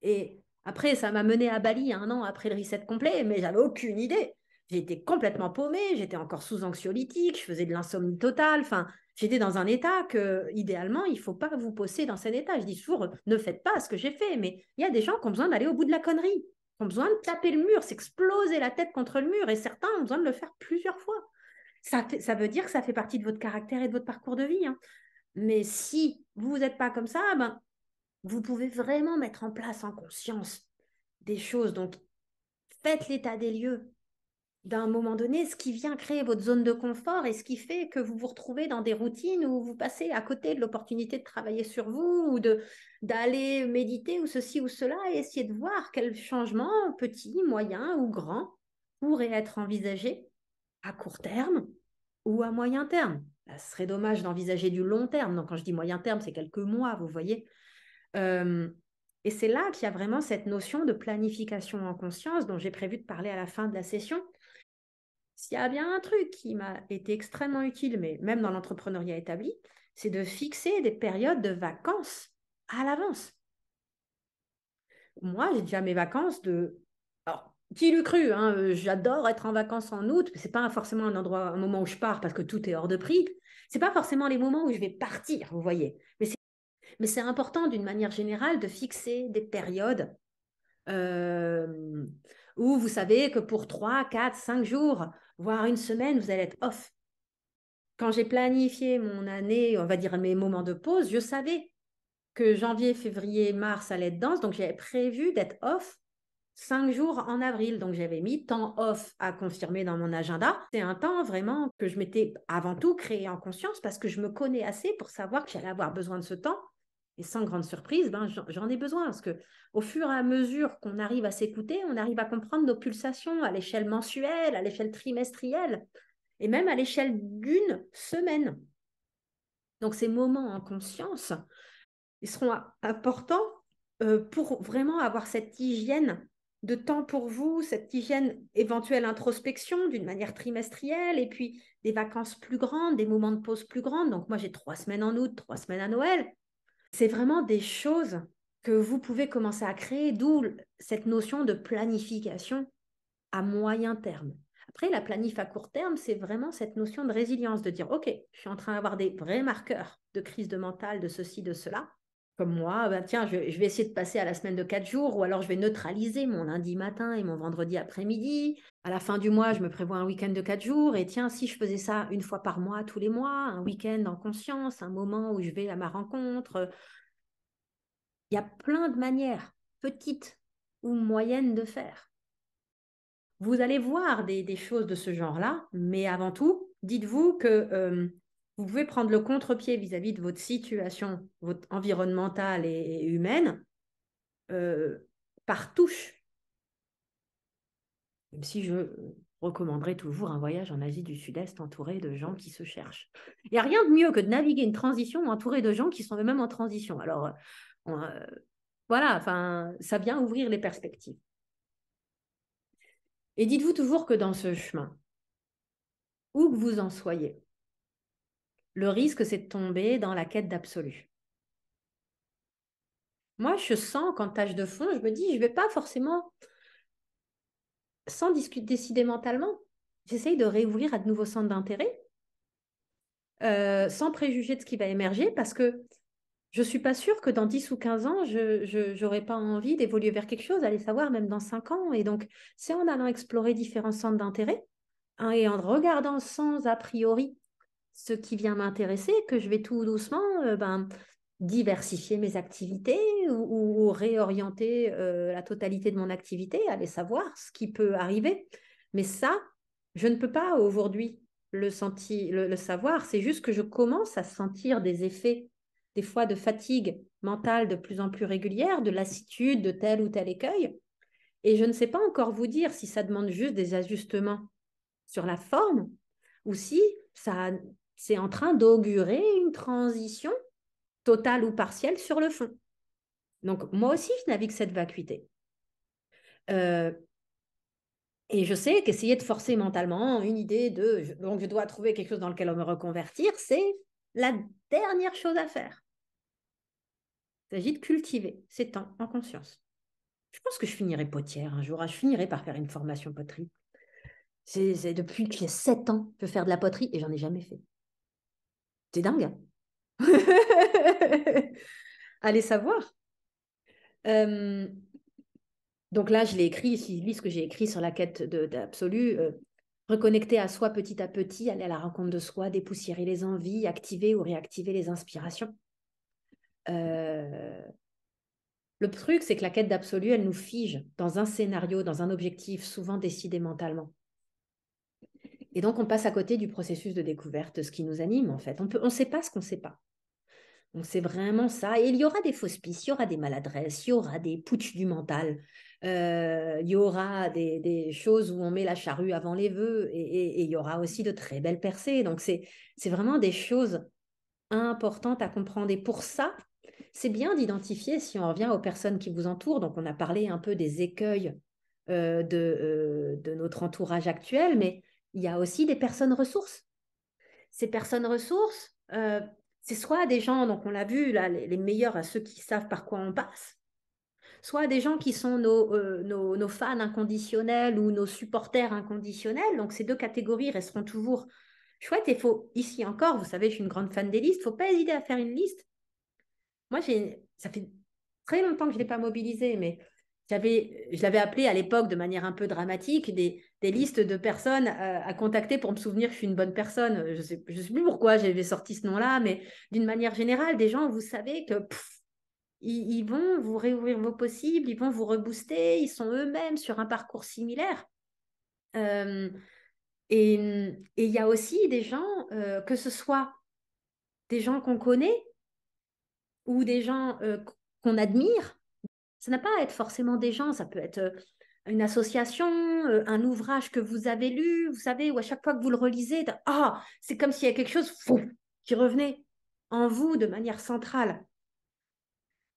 Et après, ça m'a mené à Bali un an après le reset complet, mais j'avais aucune idée. J'étais complètement paumée, j'étais encore sous anxiolytique, je faisais de l'insomnie totale. Enfin, j'étais dans un état que, idéalement, il ne faut pas vous poser dans cet état. Je dis toujours, ne faites pas ce que j'ai fait, mais il y a des gens qui ont besoin d'aller au bout de la connerie, qui ont besoin de taper le mur, s'exploser la tête contre le mur, et certains ont besoin de le faire plusieurs fois. Ça veut dire que ça fait partie de votre caractère et de votre parcours de vie, hein. Mais si vous n'êtes pas comme ça, vous pouvez vraiment mettre en place en conscience des choses. Donc, faites l'état des lieux. d'un moment donné, ce qui vient créer votre zone de confort et ce qui fait que vous vous retrouvez dans des routines où vous passez à côté de l'opportunité de travailler sur vous ou d'aller méditer ou ceci ou cela et essayer de voir quel changement, petit, moyen ou grand, pourrait être envisagé à court terme ou à moyen terme. Là, ce serait dommage d'envisager du long terme. Donc, quand je dis moyen terme, c'est quelques mois, vous voyez. Euh, et c'est là qu'il y a vraiment cette notion de planification en conscience dont j'ai prévu de parler à la fin de la session. S'il y a bien un truc qui m'a été extrêmement utile, mais même dans l'entrepreneuriat établi, c'est de fixer des périodes de vacances à l'avance. Moi, j'ai déjà mes vacances de... Alors, qui l'eût cru, hein, j'adore être en vacances en août, mais ce n'est pas forcément un endroit, un moment où je pars parce que tout est hors de prix. Ce n'est pas forcément les moments où je vais partir, vous voyez. Mais c'est important d'une manière générale de fixer des périodes euh, où vous savez que pour 3, 4, 5 jours, voire une semaine, vous allez être off. Quand j'ai planifié mon année, on va dire mes moments de pause, je savais que janvier, février, mars allait être dense, donc j'avais prévu d'être off 5 jours en avril. Donc j'avais mis temps off à confirmer dans mon agenda. C'est un temps vraiment que je m'étais avant tout créé en conscience parce que je me connais assez pour savoir que j'allais avoir besoin de ce temps. Et sans grande surprise, ben, j'en ai besoin parce que au fur et à mesure qu'on arrive à s'écouter, on arrive à comprendre nos pulsations à l'échelle mensuelle, à l'échelle trimestrielle et même à l'échelle d'une semaine. Donc ces moments en conscience, ils seront importants pour vraiment avoir cette hygiène de temps pour vous, cette hygiène éventuelle introspection d'une manière trimestrielle, et puis des vacances plus grandes, des moments de pause plus grandes. Donc moi, j'ai 3 semaines en août, 3 semaines à Noël. C'est vraiment des choses que vous pouvez commencer à créer, d'où cette notion de planification à moyen terme. Après, la planif à court terme, c'est vraiment cette notion de résilience, de dire, OK, je suis en train d'avoir des vrais marqueurs de crise de mental, de ceci, de cela. Comme moi, ben tiens, je vais essayer de passer à la semaine de 4 jours, ou alors je vais neutraliser mon lundi matin et mon vendredi après-midi. À la fin du mois, je me prévois un week-end de 4 jours. Et tiens, si je faisais ça une fois par mois, tous les mois, un week-end en conscience, un moment où je vais à ma rencontre, il y a plein de manières, petites ou moyennes, de faire. Vous allez voir des choses de ce genre-là, mais avant tout, dites-vous que vous pouvez prendre le contre-pied vis-à-vis de votre situation, votre environnementale et humaine, euh, par touche. Même si je recommanderais toujours un voyage en Asie du Sud-Est entouré de gens qui se cherchent. Il n'y a rien de mieux que de naviguer une transition entouré de gens qui sont eux-mêmes en transition. Alors, on, voilà, enfin, ça vient ouvrir les perspectives. Et dites-vous toujours que dans ce chemin, où que vous en soyez, le risque, c'est de tomber dans la quête d'absolu. Moi, je sens qu'en tâche de fond, je me dis, je ne vais pas forcément, sans décider mentalement, j'essaye de réouvrir à de nouveaux centres d'intérêt, sans préjuger de ce qui va émerger, parce que je ne suis pas sûre que dans 10 ou 15 ans, je n'aurai pas envie d'évoluer vers quelque chose, allez savoir, même dans 5 ans. Et donc, c'est en allant explorer différents centres d'intérêt, hein, et en regardant sans a priori ce qui vient m'intéresser, que je vais tout doucement diversifier mes activités ou réorienter la totalité de mon activité, aller savoir ce qui peut arriver. Mais ça, je ne peux pas aujourd'hui le savoir. C'est juste que je commence à sentir des effets, des fois de fatigue mentale de plus en plus régulière, de lassitude de tel ou tel écueil. Et je ne sais pas encore vous dire si ça demande juste des ajustements sur la forme ou si ça, c'est en train d'augurer une transition totale ou partielle sur le fond. Donc, moi aussi, je navigue cette vacuité. Euh, et je sais qu'essayer de forcer mentalement une idée donc je dois trouver quelque chose dans lequel on me reconvertir, c'est la dernière chose à faire. Il s'agit de cultiver ces temps en conscience. Je pense que je finirai potière un jour. Je finirai par faire une formation poterie. C'est depuis que j'ai 7 ans que je veux faire de la poterie et j'en ai jamais fait. C'est dingue, hein. Allez savoir. Euh, donc là, je l'ai écrit, si je lis ce que j'ai écrit sur la quête d'absolu, reconnecter à soi petit à petit, aller à la rencontre de soi, dépoussiérer les envies, activer ou réactiver les inspirations. Euh, le truc, c'est que la quête d'absolu, elle nous fige dans un scénario, dans un objectif, souvent décidé mentalement. Et donc, on passe à côté du processus de découverte, ce qui nous anime, en fait. On ne sait pas ce qu'on ne sait pas. Donc, c'est vraiment ça. Et il y aura des fausses pistes, il y aura des maladresses, il y aura des putschs du mental, il y aura des choses où on met la charrue avant les vœux, et il y aura aussi de très belles percées. Donc, c'est vraiment des choses importantes à comprendre. Et pour ça, c'est bien d'identifier, si on revient aux personnes qui vous entourent, donc on a parlé un peu des écueils de notre entourage actuel, mais il y a aussi des personnes ressources. Ces personnes ressources, c'est soit des gens, donc on l'a vu, là, les meilleurs à ceux qui savent par quoi on passe, soit des gens qui sont nos fans inconditionnels ou nos supporters inconditionnels. Donc ces deux catégories resteront toujours chouettes. Et faut, ici encore, vous savez, je suis une grande fan des listes, il ne faut pas hésiter à faire une liste. Moi, ça fait très longtemps que je ne l'ai pas mobilisé, mais je l'avais appelé à l'époque de manière un peu dramatique, des listes de personnes à contacter pour me souvenir que je suis une bonne personne. Je sais plus pourquoi j'avais sorti ce nom-là, mais d'une manière générale, des gens, vous savez que ils vont vous réouvrir vos possibles, ils vont vous rebooster, ils sont eux-mêmes sur un parcours similaire. Euh, et il y a aussi des gens, que ce soit des gens qu'on connaît ou des gens qu'on admire. Ça n'a pas à être forcément des gens, ça peut être une association, un ouvrage que vous avez lu, vous savez, où à chaque fois que vous le relisez, ah, c'est comme s'il y a quelque chose qui revenait en vous de manière centrale.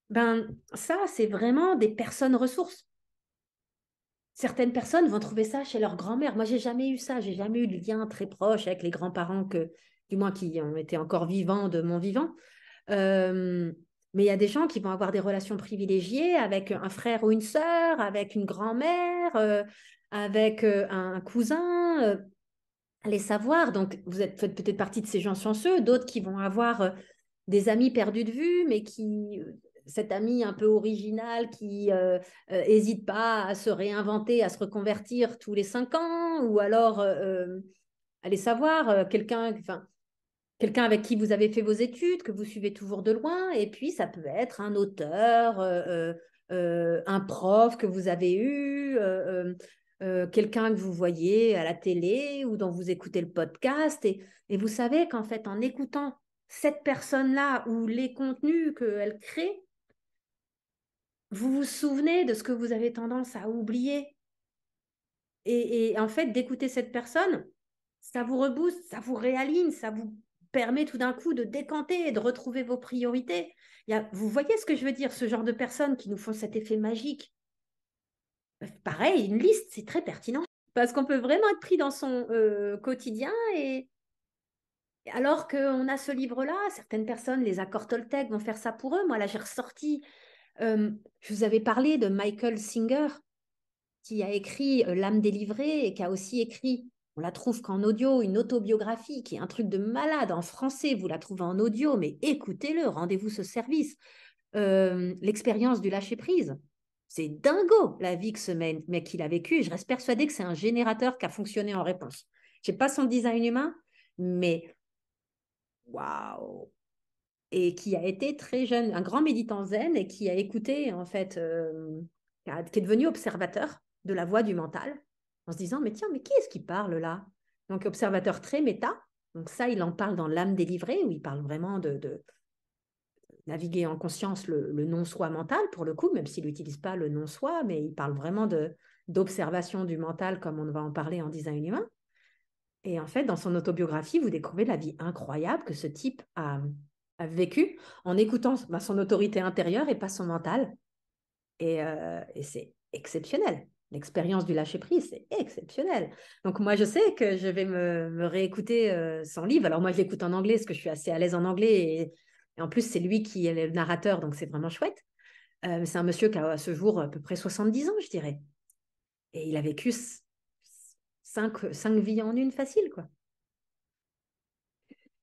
Ben, ça, c'est vraiment des personnes ressources. Certaines personnes vont trouver ça chez leur grand-mère. Moi, j'ai jamais eu ça, j'ai jamais eu de lien très proche avec les grands-parents du moins qui ont été encore vivants de mon vivant. Euh, mais il y a des gens qui vont avoir des relations privilégiées avec un frère ou une sœur, avec une grand-mère, avec un cousin. Allez savoir. Donc, faites peut-être partie de ces gens chanceux, d'autres qui vont avoir des amis perdus de vue, mais cet ami un peu original qui hésite pas à se réinventer, à se reconvertir tous les 5 ans, ou alors, allez savoir, quelqu'un avec qui vous avez fait vos études, que vous suivez toujours de loin, et puis ça peut être un auteur, un prof que vous avez eu, quelqu'un que vous voyez à la télé ou dont vous écoutez le podcast, et vous savez qu'en fait, en écoutant cette personne-là ou les contenus qu'elle crée, vous vous souvenez de ce que vous avez tendance à oublier. Et en fait, d'écouter cette personne, ça vous rebooste, ça vous réaligne, ça vous permet tout d'un coup de décanter et de retrouver vos priorités. Vous voyez ce que je veux dire, ce genre de personnes qui nous font cet effet magique. Pareil, une liste, c'est très pertinent parce qu'on peut vraiment être pris dans son quotidien et alors qu'on a ce livre-là, certaines personnes, les accords Toltec, vont faire ça pour eux. Moi, là, j'ai ressorti, je vous avais parlé de Michael Singer, qui a écrit L'âme délivrée et qui a aussi écrit, on la trouve qu'en audio, une autobiographie qui est un truc de malade en français, vous la trouvez en audio, mais écoutez-le, rendez-vous ce service. L'expérience du lâcher-prise. C'est dingo la vie que ce mec il a vécu et je reste persuadée que c'est un générateur qui a fonctionné en réponse. Je n'ai pas son design humain, mais waouh! Et qui a été très jeune, un grand méditant zen et qui a écouté, en fait, qui est devenu observateur de la voix du mental, en se disant, mais tiens, mais qui est-ce qui parle là? Donc, observateur très méta. Donc, ça, il en parle dans L'âme délivrée, où il parle vraiment de naviguer en conscience le non-soi mental, pour le coup, même s'il n'utilise pas le non-soi, mais il parle vraiment d'observation du mental, comme on va en parler en design humain. Et en fait, dans son autobiographie, vous découvrez la vie incroyable que ce type a vécue en écoutant son autorité intérieure et pas son mental. Et c'est exceptionnel. L'expérience du lâcher-prise, c'est exceptionnel. Donc moi, je sais que je vais me réécouter son livre. Alors moi, je l'écoute en anglais parce que je suis assez à l'aise en anglais. Et en plus, c'est lui qui est le narrateur, donc c'est vraiment chouette. C'est un monsieur qui a à ce jour à peu près 70 ans, je dirais. Et il a vécu 5 vies en une facile, quoi.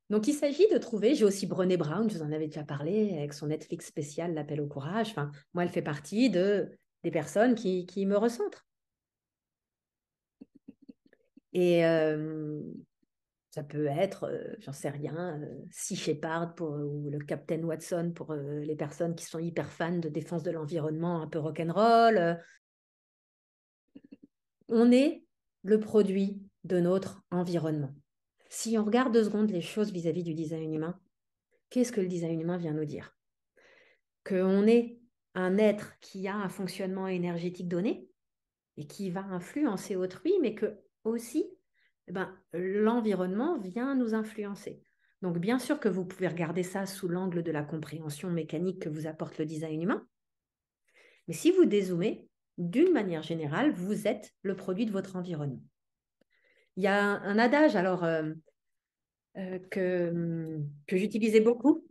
Donc, il s'agit de trouver, j'ai aussi Brené Brown, je vous en avais déjà parlé, avec son Netflix spécial, L'appel au courage. Enfin, moi, elle fait partie des personnes qui me recentrent. Et ça peut être, j'en sais rien, Sea Shepherd ou le Captain Watson pour les personnes qui sont hyper fans de défense de l'environnement, un peu rock'n'roll. On est le produit de notre environnement. Si on regarde 2 secondes les choses vis-à-vis du design humain, qu'est-ce que le design humain vient nous dire? Qu'on est un être qui a un fonctionnement énergétique donné et qui va influencer autrui, mais que aussi, l'environnement vient nous influencer. Donc, bien sûr que vous pouvez regarder ça sous l'angle de la compréhension mécanique que vous apporte le design humain, mais si vous dézoomez, d'une manière générale, vous êtes le produit de votre environnement. Il y a un adage que j'utilisais beaucoup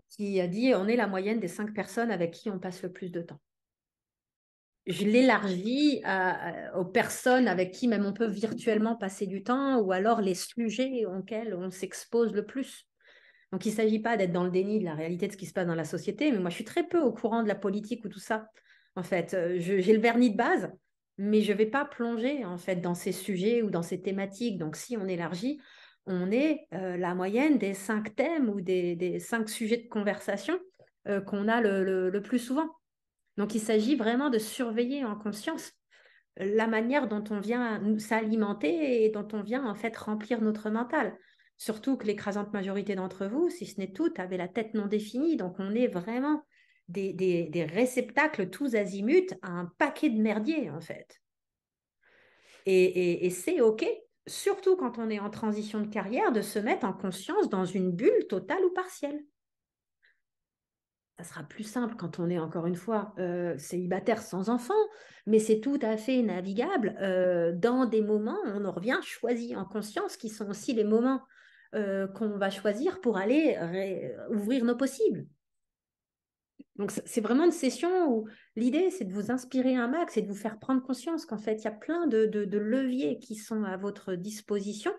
qui a dit on est la moyenne des 5 personnes avec qui on passe le plus de temps. Je l'élargis aux personnes avec qui même on peut virtuellement passer du temps ou alors les sujets auxquels on s'expose le plus. Donc, il ne s'agit pas d'être dans le déni de la réalité de ce qui se passe dans la société, mais moi, je suis très peu au courant de la politique ou tout ça. En fait, j'ai le vernis de base, mais je ne vais pas plonger en fait dans ces sujets ou dans ces thématiques. Donc, si on élargit, on est la moyenne des 5 thèmes ou des 5 sujets de conversation qu'on a le plus souvent. Donc, il s'agit vraiment de surveiller en conscience la manière dont on vient s'alimenter et dont on vient en fait remplir notre mental. Surtout que l'écrasante majorité d'entre vous, si ce n'est toutes, avaient la tête non définie. Donc, on est vraiment des réceptacles tous azimuts à un paquet de merdier, en fait. Et c'est OK, surtout quand on est en transition de carrière, de se mettre en conscience dans une bulle totale ou partielle. Ça sera plus simple quand on est, encore une fois, célibataire sans enfant, mais c'est tout à fait navigable dans des moments où on en revient choisis en conscience, qui sont aussi les moments qu'on va choisir pour aller ouvrir nos possibles. Donc, c'est vraiment une session où l'idée, c'est de vous inspirer un max et de vous faire prendre conscience qu'en fait, il y a plein de leviers qui sont à votre disposition.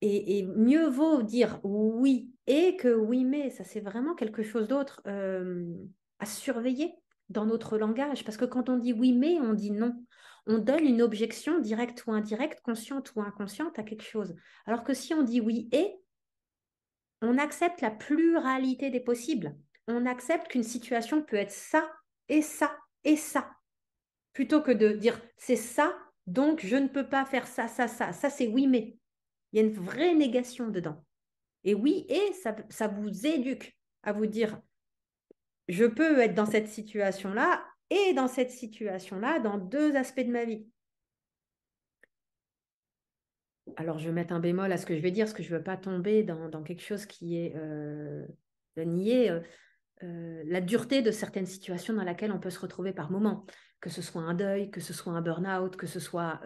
Et mieux vaut dire oui et que oui, mais ça, c'est vraiment quelque chose d'autre à surveiller dans notre langage. Parce que quand on dit oui, mais, on dit non. On donne une objection directe ou indirecte, consciente ou inconsciente à quelque chose. Alors que si on dit oui et, on accepte la pluralité des possibles. On accepte qu'une situation peut être ça et ça et ça. Plutôt que de dire c'est ça, donc je ne peux pas faire ça, ça, ça. Ça, c'est oui, mais. Il y a une vraie négation dedans. Et oui, et ça vous éduque à vous dire, je peux être dans cette situation-là et dans cette situation-là, dans 2 aspects de ma vie. Alors, je vais mettre un bémol à ce que je vais dire, parce que je ne veux pas tomber dans quelque chose qui est de nier la dureté de certaines situations dans lesquelles on peut se retrouver par moment, que ce soit un deuil, que ce soit un burn-out, que ce soit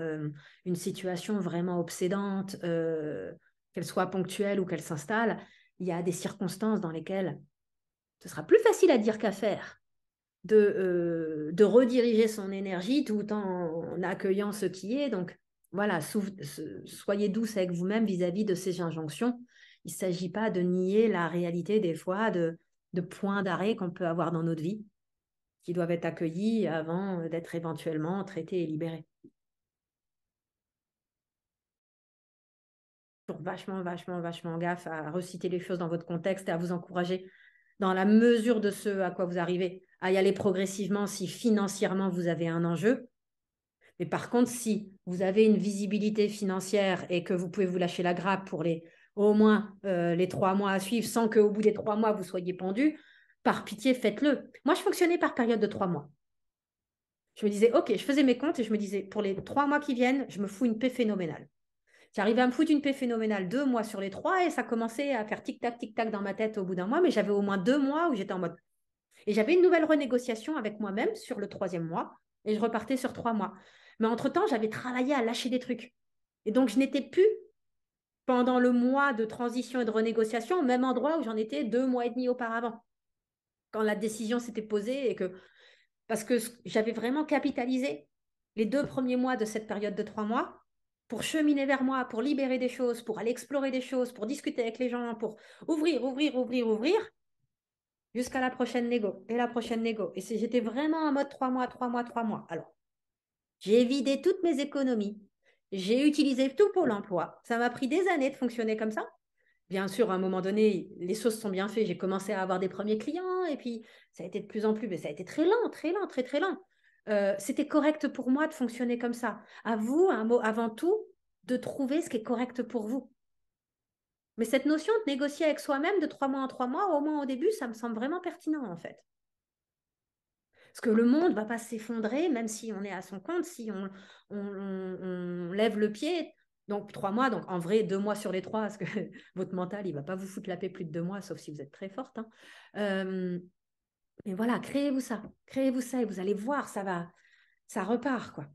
une situation vraiment obsédante, qu'elle soit ponctuelle ou qu'elle s'installe. Il y a des circonstances dans lesquelles ce sera plus facile à dire qu'à faire de rediriger son énergie tout en accueillant ce qui est. Donc, voilà, soyez douce avec vous-même vis-à-vis de ces injonctions. Il ne s'agit pas de nier la réalité des fois de points d'arrêt qu'on peut avoir dans notre vie qui doivent être accueillis avant d'être éventuellement traités et libérés. Vachement, vachement, vachement gaffe à reciter les choses dans votre contexte et à vous encourager dans la mesure de ce à quoi vous arrivez, à y aller progressivement si financièrement vous avez un enjeu. Mais par contre, si vous avez une visibilité financière et que vous pouvez vous lâcher la grappe pour au moins les 3 mois à suivre sans qu'au bout des 3 mois, vous soyez pendu, par pitié, faites-le. Moi, je fonctionnais par période de 3 mois. Je me disais, OK, je faisais mes comptes et je me disais, pour les 3 mois qui viennent, je me fous une paix phénoménale. J'arrivais à me foutre une paix phénoménale 2 mois sur les 3 et ça commençait à faire tic-tac, tic-tac dans ma tête au bout d'un mois, mais j'avais au moins 2 mois où j'étais en mode. Et j'avais une nouvelle renégociation avec moi-même sur le 3e mois et je repartais sur 3 mois. Mais entre-temps, j'avais travaillé à lâcher des trucs. Et donc, je n'étais plus pendant le mois de transition et de renégociation au même endroit où j'en étais 2 mois et demi auparavant, quand la décision s'était posée et que parce que j'avais vraiment capitalisé les 2 premiers mois de cette période de 3 mois pour cheminer vers moi, pour libérer des choses, pour aller explorer des choses, pour discuter avec les gens, pour ouvrir, ouvrir, ouvrir, ouvrir, jusqu'à la prochaine négo et la prochaine négo. Et j'étais vraiment en mode 3 mois, 3 mois, 3 mois. Alors, j'ai vidé toutes mes économies. J'ai utilisé tout pour l'emploi. Ça m'a pris des années de fonctionner comme ça. Bien sûr, à un moment donné, les choses sont bien faites. J'ai commencé à avoir des premiers clients et puis ça a été de plus en plus, mais ça a été très lent, très lent, très, très lent. C'était correct pour moi de fonctionner comme ça. À vous, un mot avant tout, de trouver ce qui est correct pour vous. Mais cette notion de négocier avec soi-même de 3 mois en 3 mois, au moins au début, ça me semble vraiment pertinent en fait. Parce que le monde ne va pas s'effondrer, même si on est à son compte, si on lève le pied. Donc 3 mois, donc en vrai 2 mois sur les trois, parce que votre mental, il ne va pas vous foutre la paix plus de 2 mois, sauf si vous êtes très forte, hein. Euh, mais voilà, créez-vous ça et vous allez voir, ça repart quoi.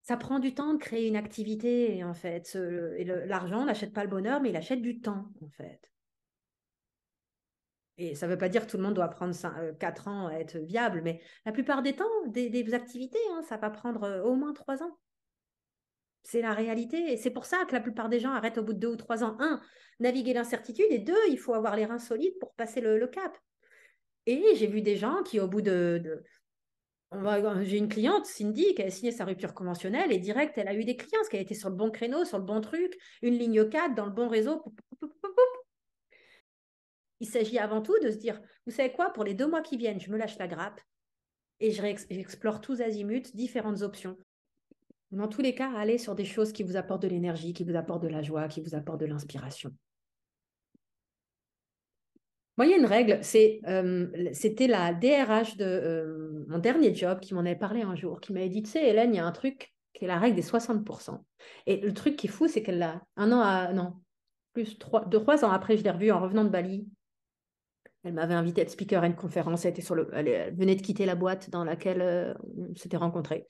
Ça prend du temps de créer une activité, en fait. L'argent n'achète pas le bonheur, mais il achète du temps, en fait. Et ça ne veut pas dire que tout le monde doit prendre 4 ans à être viable, mais la plupart des temps, des activités, hein, ça va prendre au moins 3 ans. C'est la réalité. Et c'est pour ça que la plupart des gens arrêtent au bout de 2 ou 3 ans. Un, naviguer l'incertitude. Et deux, il faut avoir les reins solides pour passer le cap. Et j'ai vu des gens qui, au bout j'ai une cliente, Cindy, qui a signé sa rupture conventionnelle et direct, elle a eu des clients parce qu'elle était sur le bon créneau, sur le bon truc, une ligne 4 dans le bon réseau. Il s'agit avant tout de se dire, vous savez quoi, pour les 2 mois qui viennent, je me lâche la grappe et j'explore tous azimuts différentes options. Dans tous les cas, allez sur des choses qui vous apportent de l'énergie, qui vous apportent de la joie, qui vous apportent de l'inspiration. Moi, il y a une règle, c'était la DRH de mon dernier job qui m'en avait parlé un jour, qui m'avait dit, tu sais, Hélène, il y a un truc qui est la règle des 60%. Et le truc qui est fou, c'est qu'elle l'a, un an à, non, plus, 2, 3 ans après, je l'ai revue en revenant de Bali. Elle m'avait invité à être speaker à une conférence. Elle venait de quitter la boîte dans laquelle on s'était rencontrés.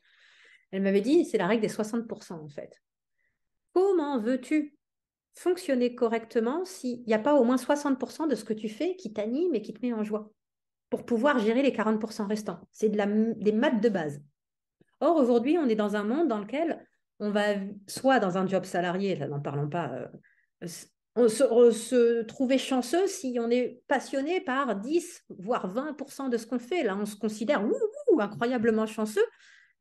Elle m'avait dit, c'est la règle des 60% en fait. Comment veux-tu fonctionner correctement s'il n'y a pas au moins 60% de ce que tu fais qui t'anime et qui te met en joie pour pouvoir gérer les 40% restants? C'est des maths de base. Or, aujourd'hui, on est dans un monde dans lequel on va soit dans un job salarié, là, n'en parlons pas, on se trouver chanceux si on est passionné par 10, voire 20% de ce qu'on fait. Là, on se considère incroyablement chanceux.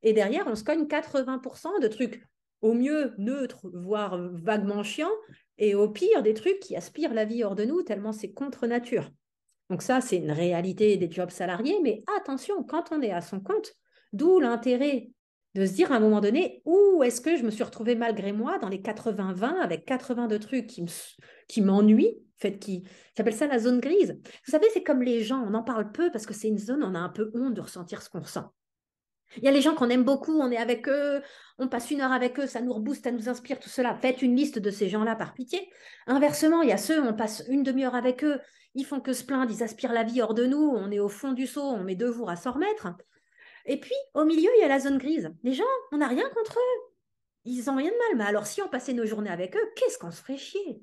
Et derrière, on se cogne 80% de trucs au mieux neutres, voire vaguement chiants, et au pire, des trucs qui aspirent la vie hors de nous, tellement c'est contre nature. Donc ça, c'est une réalité des jobs salariés, mais attention, quand on est à son compte, d'où l'intérêt de se dire à un moment donné, où est-ce que je me suis retrouvée malgré moi dans les 80-20 avec 80 de trucs qui m'ennuient, j'appelle ça la zone grise. Vous savez, c'est comme les gens, on en parle peu parce que c'est une zone, on a un peu honte de ressentir ce qu'on ressent. Il y a les gens qu'on aime beaucoup, on est avec eux, on passe 1 heure avec eux, ça nous rebooste, ça nous inspire, tout cela. Faites une liste de ces gens-là par pitié. Inversement, il y a ceux, on passe une demi-heure avec eux, ils font que se plaindre, ils aspirent la vie hors de nous, on est au fond du seau, on met 2 jours à s'en remettre. Et puis, au milieu, il y a la zone grise. Les gens, on n'a rien contre eux. Ils n'ont rien de mal. Mais alors, si on passait nos journées avec eux, qu'est-ce qu'on se ferait chier?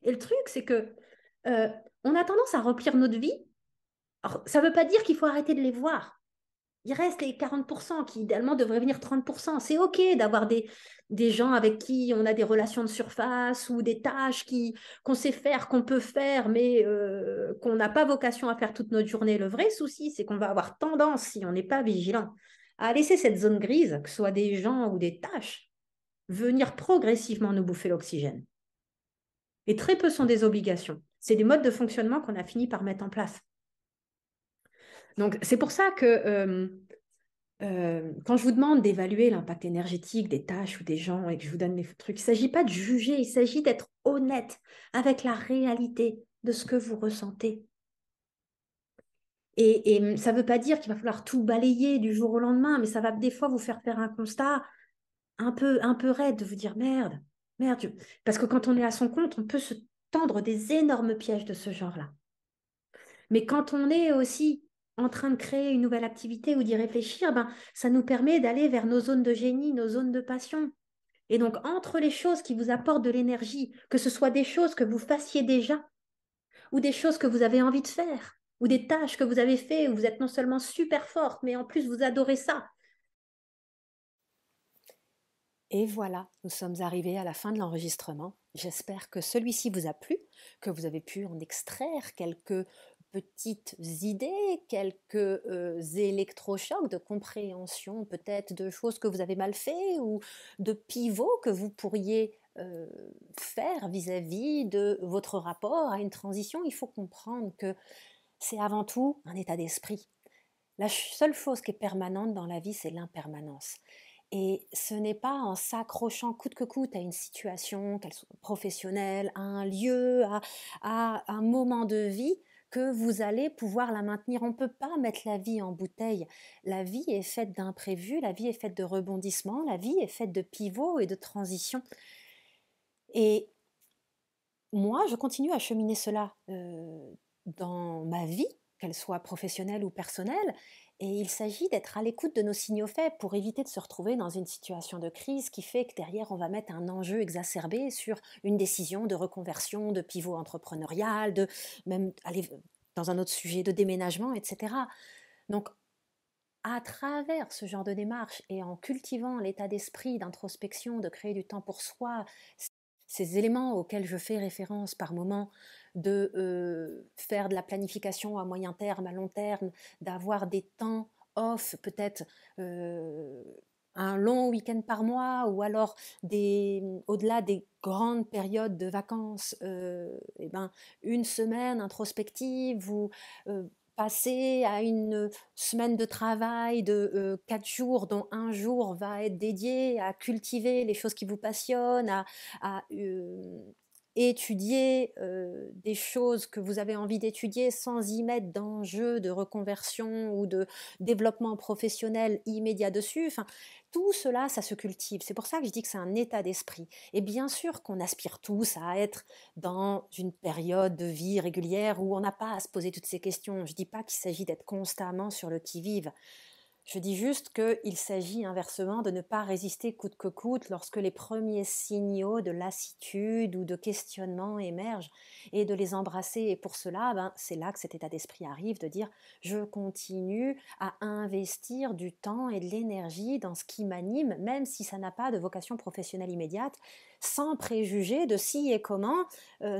Et le truc, c'est que euh, on a tendance à remplir notre vie. Alors, ça ne veut pas dire qu'il faut arrêter de les voir. Il reste les 40% qui idéalement devraient venir 30%. C'est OK d'avoir des gens avec qui on a des relations de surface ou des tâches qu'on sait faire, qu'on peut faire, mais qu'on n'a pas vocation à faire toute notre journée. Le vrai souci, c'est qu'on va avoir tendance, si on n'est pas vigilant, à laisser cette zone grise, que ce soit des gens ou des tâches, venir progressivement nous bouffer l'oxygène. Et très peu sont des obligations. C'est des modes de fonctionnement qu'on a fini par mettre en place. Donc, c'est pour ça que quand je vous demande d'évaluer l'impact énergétique des tâches ou des gens et que je vous donne les trucs, il ne s'agit pas de juger, il s'agit d'être honnête avec la réalité de ce que vous ressentez. Et ça ne veut pas dire qu'il va falloir tout balayer du jour au lendemain, mais ça va des fois vous faire un constat un peu raide de vous dire merde, merde. Parce que quand on est à son compte, on peut se tendre des énormes pièges de ce genre-là. Mais quand on est aussi en train de créer une nouvelle activité ou d'y réfléchir, ben, ça nous permet d'aller vers nos zones de génie, nos zones de passion. Et donc, entre les choses qui vous apportent de l'énergie, que ce soit des choses que vous fassiez déjà, ou des choses que vous avez envie de faire, ou des tâches que vous avez fait, où vous êtes non seulement super forte, mais en plus vous adorez ça. Et voilà, nous sommes arrivés à la fin de l'enregistrement. J'espère que celui-ci vous a plu, que vous avez pu en extraire quelques petites idées, quelques électrochocs de compréhension, peut-être de choses que vous avez mal fait ou de pivots que vous pourriez faire vis-à-vis de votre rapport à une transition. Il faut comprendre que c'est avant tout un état d'esprit. La seule chose qui est permanente dans la vie, c'est l'impermanence. Et ce n'est pas en s'accrochant coûte que coûte à une situation, qu'elle soit professionnelle, à un lieu, à un moment de vie, que vous allez pouvoir la maintenir. On ne peut pas mettre la vie en bouteille. La vie est faite d'imprévus, la vie est faite de rebondissements, la vie est faite de pivots et de transitions. Et moi, je continue à cheminer cela dans ma vie, qu'elle soit professionnelle ou personnelle, et il s'agit d'être à l'écoute de nos signaux faibles pour éviter de se retrouver dans une situation de crise qui fait que derrière, on va mettre un enjeu exacerbé sur une décision de reconversion, de pivot entrepreneurial, de même aller dans un autre sujet de déménagement, etc. Donc, à travers ce genre de démarche et en cultivant l'état d'esprit d'introspection, de créer du temps pour soi, ces éléments auxquels je fais référence par moment, de faire de la planification à moyen terme, à long terme, d'avoir des temps off, peut-être un long week-end par mois, ou alors au-delà des grandes périodes de vacances, eh ben, une semaine introspective, ou passer à une semaine de travail de 4 jours, dont un jour va être dédié à cultiver les choses qui vous passionnent, à étudier des choses que vous avez envie d'étudier sans y mettre d'enjeux de reconversion ou de développement professionnel immédiat dessus. Enfin, tout cela, ça se cultive. C'est pour ça que je dis que c'est un état d'esprit. Et bien sûr qu'on aspire tous à être dans une période de vie régulière où on n'a pas à se poser toutes ces questions. Je ne dis pas qu'il s'agit d'être constamment sur le qui-vive. Je dis juste qu'il s'agit inversement de ne pas résister coûte que coûte lorsque les premiers signaux de lassitude ou de questionnement émergent, et de les embrasser. Et pour cela, c'est là que cet état d'esprit arrive, de dire je continue à investir du temps et de l'énergie dans ce qui m'anime, même si ça n'a pas de vocation professionnelle immédiate, sans préjuger de si et comment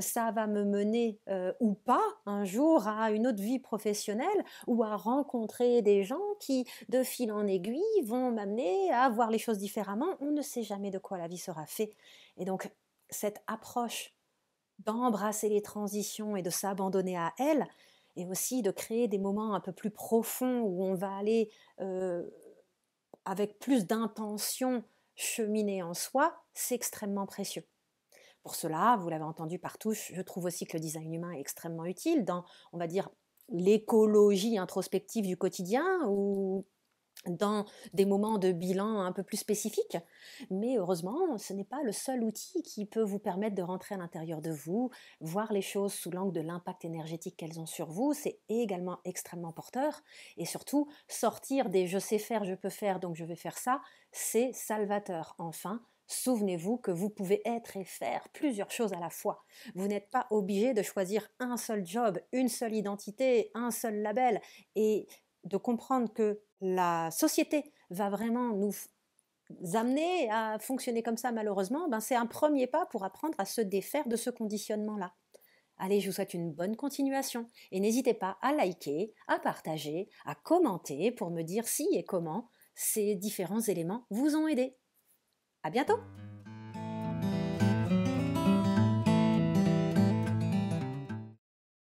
ça va me mener ou pas un jour à une autre vie professionnelle, ou à rencontrer des gens qui, de fil en aiguille, vont m'amener à voir les choses différemment. On ne sait jamais de quoi la vie sera faite. Et donc, cette approche d'embrasser les transitions et de s'abandonner à elles, et aussi de créer des moments un peu plus profonds où on va aller avec plus d'intention cheminer en soi, c'est extrêmement précieux. Pour cela, vous l'avez entendu partout, je trouve aussi que le design humain est extrêmement utile dans, on va dire, l'écologie introspective du quotidien, ou dans des moments de bilan un peu plus spécifiques. Mais heureusement, ce n'est pas le seul outil qui peut vous permettre de rentrer à l'intérieur de vous, voir les choses sous l'angle de l'impact énergétique qu'elles ont sur vous. C'est également extrêmement porteur. Et surtout, sortir des je sais faire, je peux faire, donc je vais faire ça, c'est salvateur. Enfin, souvenez-vous que vous pouvez être et faire plusieurs choses à la fois. Vous n'êtes pas obligé de choisir un seul job, une seule identité, un seul label, et de comprendre que la société va vraiment nous amener à fonctionner comme ça, malheureusement, c'est un premier pas pour apprendre à se défaire de ce conditionnement-là. Allez, je vous souhaite une bonne continuation, et n'hésitez pas à liker, à partager, à commenter pour me dire si et comment ces différents éléments vous ont aidé. À bientôt!